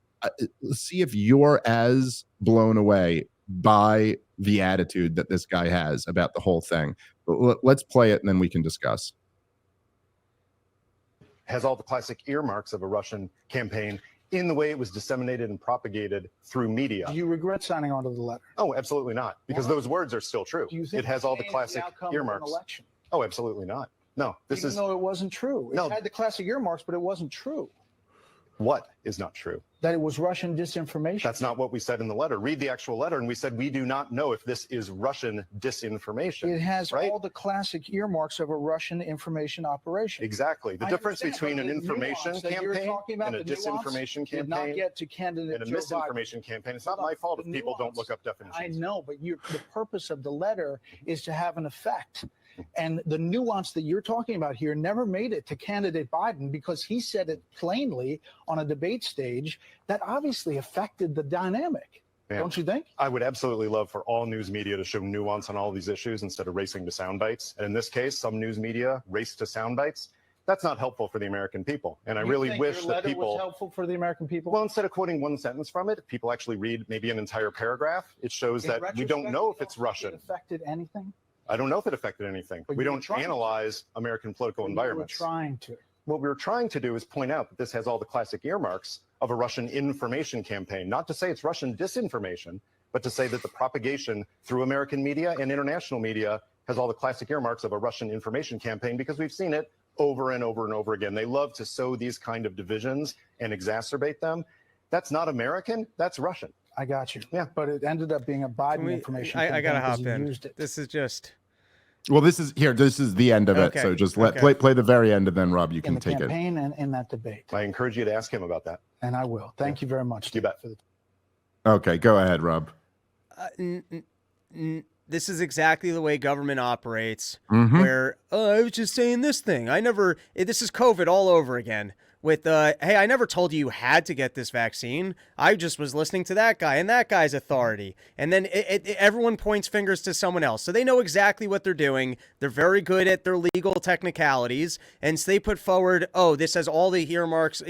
see if you're as blown away by the attitude that this guy has about the whole thing. Let's play it and then we can discuss. Has all the classic earmarks of a Russian campaign in the way it was disseminated and propagated through media. Do you regret signing on to the letter? Oh, absolutely not, because those words are still true. Do you think it has all the classic earmarks. Oh, absolutely not. No, Even though it wasn't true. It had the classic earmarks, but it wasn't true. What is not true? That it was Russian disinformation. That's not what we said in the letter. Read the actual letter, and we said we do not know if this is Russian disinformation. It has all the classic earmarks of a Russian information operation. Exactly. The difference between an information campaign and a disinformation campaign not get to candidate and a misinformation campaign. It's not my fault if people don't look up definitions. I know, but the purpose of the letter is to have an effect. And the nuance that you're talking about here never made it to candidate Biden because he said it plainly on a debate stage that obviously affected the dynamic. Yeah. Don't you think? I would absolutely love for all news media to show nuance on all these issues instead of racing to sound bites. And in this case, some news media race to sound bites. That's not helpful for the American people. And I really wish that people was helpful for the American people. Well, instead of quoting one sentence from it, people actually read maybe an entire paragraph. It shows that we don't know if it's Russian. It affected anything? I don't know if it affected anything. We don't analyze American political environments. We were trying to. What we were trying to do is point out that this has all the classic earmarks of a Russian information campaign. Not to say it's Russian disinformation, but to say that the propagation through American media and international media has all the classic earmarks of a Russian information campaign because we've seen it over and over and over again. They love to sow these kind of divisions and exacerbate them. That's not American, that's Russian. I got you. Yeah. But it ended up being a Biden information campaign. I gotta hop in. Used it. This is just... Well, this is the end of it. So just play the very end, and then Rob, you can take it. In the campaign and in that debate. I encourage you to ask him about that. And I will. Thank you very much. You bet. Okay, go ahead, Rob. This is exactly the way government operates, where, I was just saying this thing. This is COVID all over again. With, hey, I never told you had to get this vaccine. I just was listening to that guy and that guy's authority. And then everyone points fingers to someone else. So they know exactly what they're doing. They're very good at their legal technicalities. And so they put forward, oh, this has all the earmarks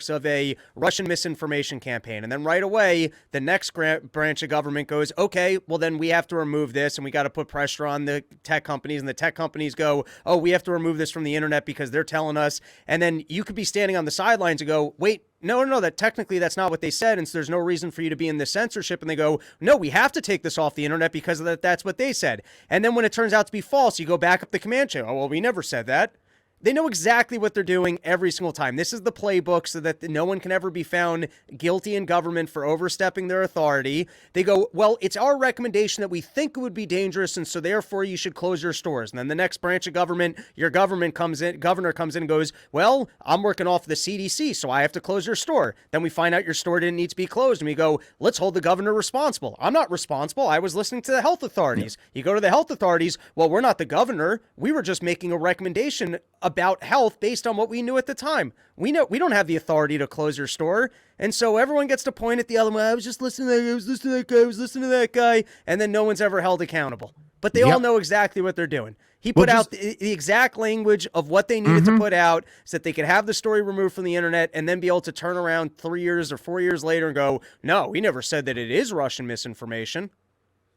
of a Russian misinformation campaign. And then right away, the next branch of government goes, okay, well, then we have to remove this and we got to put pressure on the tech companies. And the tech companies go, oh, we have to remove this from the internet because they're telling us. And then you could be standing on the sidelines and go, wait, no, that technically that's not what they said, and so there's no reason for you to be in this censorship. And they go, no, we have to take this off the internet because of that's what they said. And then when it turns out to be false, you go back up the command chain. Oh, well, we never said that. They know exactly what they're doing every single time. This is the playbook so that no one can ever be found guilty in government for overstepping their authority. They go, well, it's our recommendation that we think it would be dangerous, and so therefore you should close your stores. And then the next branch of government, your governor comes in and goes, well, I'm working off the CDC, so I have to close your store. Then we find out your store didn't need to be closed, and we go, let's hold the governor responsible. I'm not responsible. I was listening to the health authorities. Yeah. You go to the health authorities, well, we're not the governor. We were just making a recommendation about health based on what we knew at the time. We don't have the authority to close your store. And so everyone gets to point at the other one. I was just listening to that guy, I was listening to that guy. And then no one's ever held accountable. But they all know exactly what they're doing. He put out the exact language of what they needed to put out so that they could have the story removed from the internet and then be able to turn around 3 years or 4 years later and go, no, we never said that it is Russian misinformation.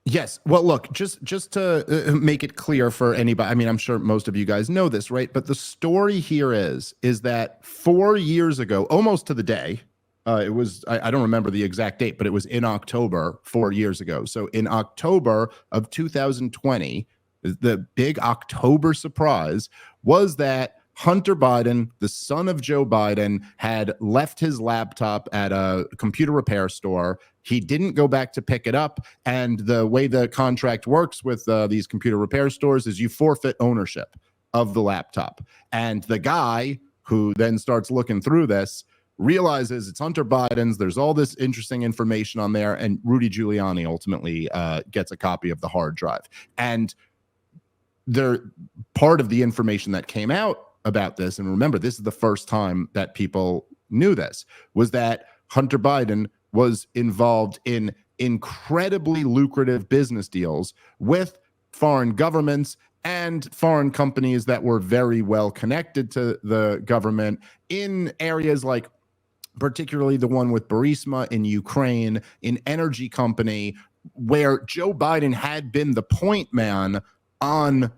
Yes. Well, look, just to make it clear for anybody, I mean, I'm sure most of you guys know this, right? But the story here is that 4 years ago, almost to the day, it was, I don't remember the exact date, but it was in October 4 years ago. So in October of 2020, the big October surprise was that Hunter Biden, the son of Joe Biden, had left his laptop at a computer repair store. He didn't go back to pick it up. And the way the contract works with these computer repair stores is you forfeit ownership of the laptop. And the guy who then starts looking through this realizes it's Hunter Biden's. There's all this interesting information on there. And Rudy Giuliani ultimately gets a copy of the hard drive. And part of the information that came out about this, and remember, this is the first time that people knew this, was that Hunter Biden was involved in incredibly lucrative business deals with foreign governments and foreign companies that were very well connected to the government in areas like particularly the one with Burisma in Ukraine, an energy company where Joe Biden had been the point man on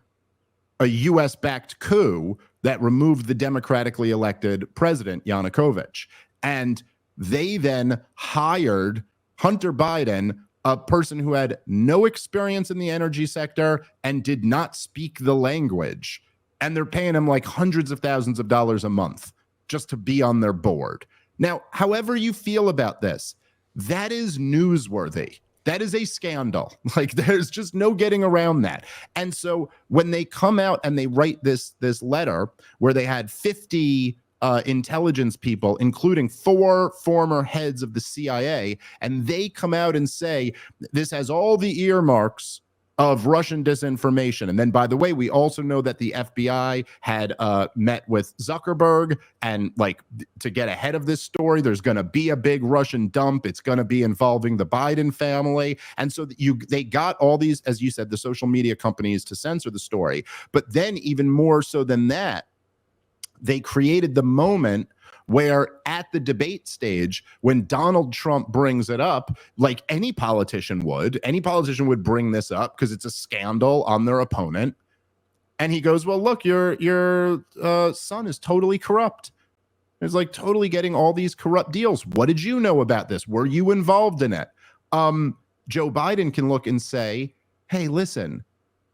a U.S.-backed coup that removed the democratically elected president, Yanukovych. And they then hired Hunter Biden, a person who had no experience in the energy sector and did not speak the language. And they're paying him like hundreds of thousands of dollars a month just to be on their board. Now, however you feel about this, that is newsworthy. That is a scandal. Like, there's just no getting around that. And so when they come out and they write this letter where they had 50 intelligence people, including 4 former heads of the CIA, and they come out and say this has all the earmarks of Russian disinformation. And then, by the way, we also know that the FBI had met with Zuckerberg and to get ahead of this story, there's going to be a big Russian dump. It's going to be involving the Biden family. And so they got all these, as you said, the social media companies to censor the story. But then even more so than that, they created the moment where at the debate stage, when Donald Trump brings it up, like any politician would bring this up because it's a scandal on their opponent. And he goes, well, look, your son is totally corrupt. It's like totally getting all these corrupt deals. What did you know about this? Were you involved in it? Joe Biden can look and say, hey, listen,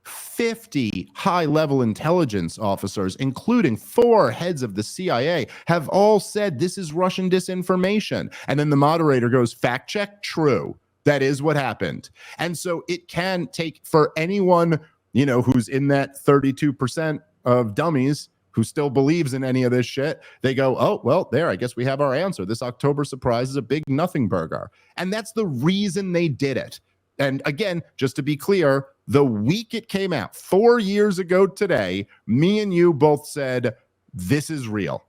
50 high-level intelligence officers, including 4 heads of the CIA, have all said this is Russian disinformation. And then the moderator goes, fact check, true. That is what happened. And so it can take, for anyone, who's in that 32% of dummies who still believes in any of this shit, they go, oh, well, there, I guess we have our answer. This October surprise is a big nothing burger. And that's the reason they did it. And again, just to be clear, the week it came out, 4 years ago today, me and you both said, this is real.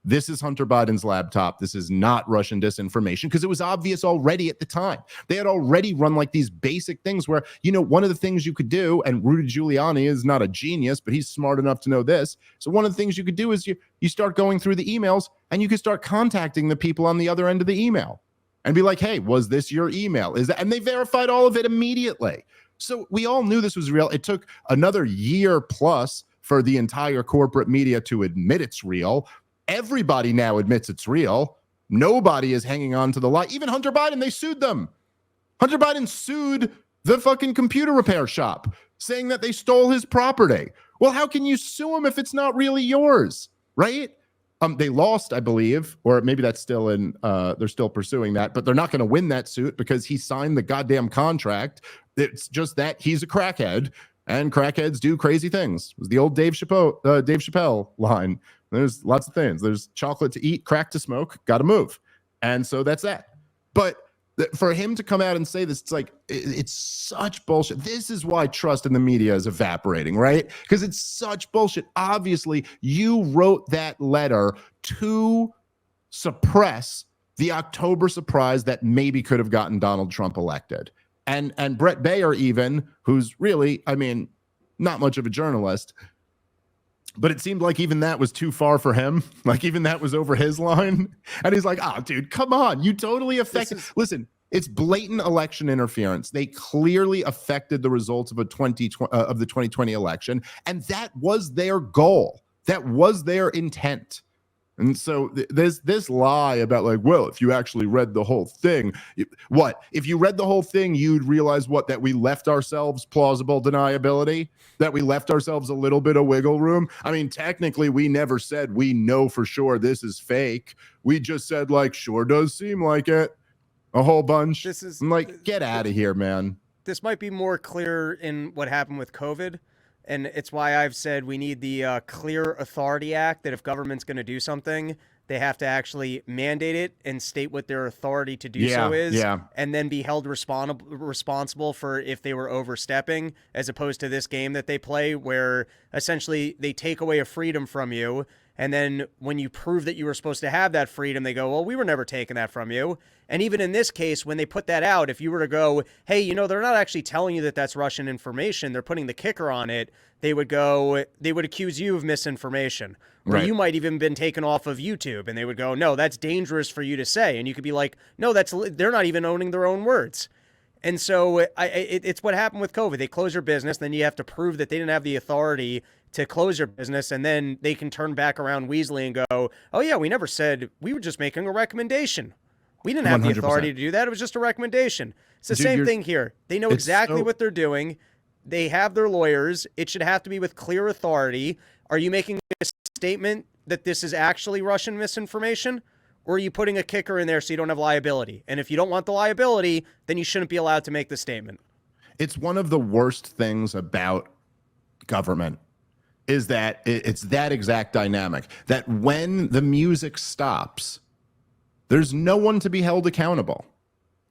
This is Hunter Biden's laptop. This is not Russian disinformation, because it was obvious already at the time. They had already run like these basic things where, one of the things you could do, and Rudy Giuliani is not a genius, but he's smart enough to know this. So one of the things you could do is you start going through the emails and you can start contacting the people on the other end of the email and be like, hey, was this your email? Is that? And they verified all of it immediately. So we all knew this was real. It took another year plus for the entire corporate media to admit it's real. Everybody now admits it's real. Nobody is hanging on to the lie. Even Hunter Biden, they sued them. Hunter Biden sued the fucking computer repair shop, saying that they stole his property. Well, how can you sue him if it's not really yours, right? They lost, I believe, or maybe that's still in, they're still pursuing that, but they're not going to win that suit because he signed the goddamn contract. It's just that he's a crackhead, and crackheads do crazy things. It was the old Dave Chappelle line. There's lots of things. There's chocolate to eat, crack to smoke, got to move. And so that's that. But for him to come out and say this, it's such bullshit. This is why trust in the media is evaporating, right? Because it's such bullshit. Obviously, you wrote that letter to suppress the October surprise that maybe could have gotten Donald Trump elected. And Brett Baer, even, who's really, not much of a journalist, but it seemed like even that was too far for him. Like even that was over his line. And he's like, dude, come on. You totally affected. Listen, it's blatant election interference. They clearly affected the results of the 2020 election. And that was their goal. That was their intent. And so there's this lie about well, if you actually read the whole thing, what? If you read the whole thing, you'd realize what? That we left ourselves plausible deniability, that we left ourselves a little bit of wiggle room. Technically, we never said we know for sure this is fake. We just said sure does seem like it. A whole bunch. This is get out of here, man. This might be more clear in what happened with COVID. And it's why I've said we need the Clear Authority Act, that if government's going to do something, they have to actually mandate it and state what their authority to do so is, and then be held responsible for if they were overstepping, as opposed to this game that they play where essentially they take away a freedom from you And then when you prove that you were supposed to have that freedom, they go, well, we were never taking that from you. And even in this case, when they put that out, if you were to go, hey, you know, they're not actually telling you that that's Russian information, they're putting the kicker on it, they would accuse you of misinformation. Or Right. you might even been taken off of YouTube, and they would go, no, that's dangerous for you to say. And you could be like, no, they're not even owning their own words. And so it's what happened with COVID. They close your business, then you have to prove that they didn't have the authority to close your business, and then they can turn back around weaselly and go, oh yeah, we never said, we were just making a recommendation. We didn't have the 100%. authority to do that. It was just a recommendation. It's the same thing here. They know exactly what they're doing. They have their lawyers. It should have to be with clear authority. Are you making a statement that this is actually Russian misinformation? Or are you putting a kicker in there so you don't have liability? And if you don't want the liability, then you shouldn't be allowed to make the statement. It's one of the worst things about government is that it's that exact dynamic, that when the music stops, there's no one to be held accountable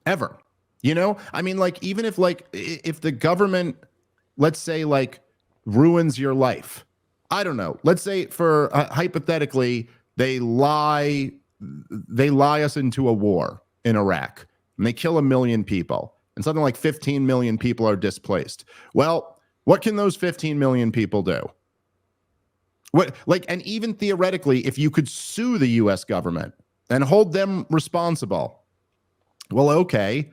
ever. You know, I mean, like, even if the government, let's say, like, ruins your life, I don't know, let's say for hypothetically, they lie us into a war in Iraq and they kill 1 million people and something like 15 million people are displaced. Well, what can those 15 million people do? And even theoretically, if you could sue the US government and hold them responsible, well, okay.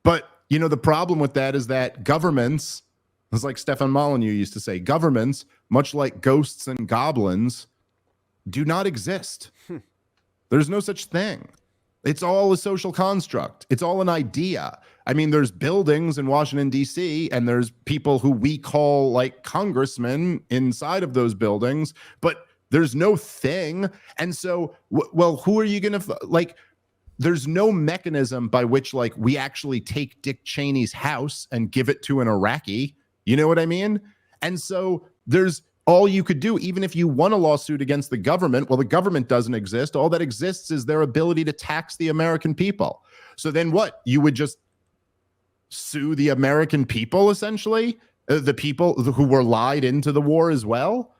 But, you know, the problem with that is that governments, it's like Stefan Molyneux used to say, governments, much like ghosts and goblins, do not exist. There's no such thing. It's all a social construct. It's all an idea. I mean, there's buildings in Washington, D.C., and there's people who we call like congressmen inside of those buildings, but there's no thing. And so, well, who are you going to, like, there's no mechanism by which, like, we actually take Dick Cheney's house and give it to an Iraqi. You know what I mean? And so there's all you could do, even if you won a lawsuit against the government, well, the government doesn't exist. All that exists is their ability to tax the American people. So then what? You would just sue the American people, essentially? The people who were lied into the war as well?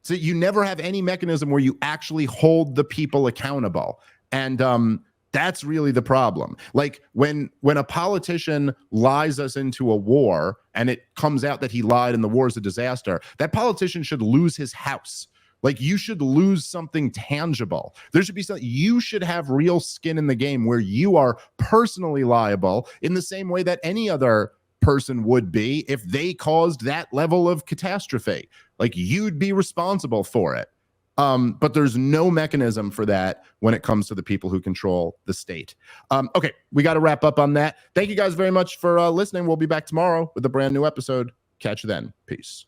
So you never have any mechanism where you actually hold the people accountable. And that's really the problem. Like when a politician lies us into a war and it comes out that he lied and the war is a disaster, that politician should lose his house. Like, you should lose something tangible. There should be something, you should have real skin in the game where you are personally liable in the same way that any other person would be if they caused that level of catastrophe. Like, you'd be responsible for it. But there's no mechanism for that when it comes to the people who control the state. Okay, we got to wrap up on that. Thank you guys very much for listening. We'll be back tomorrow with a brand new episode. Catch you then. Peace.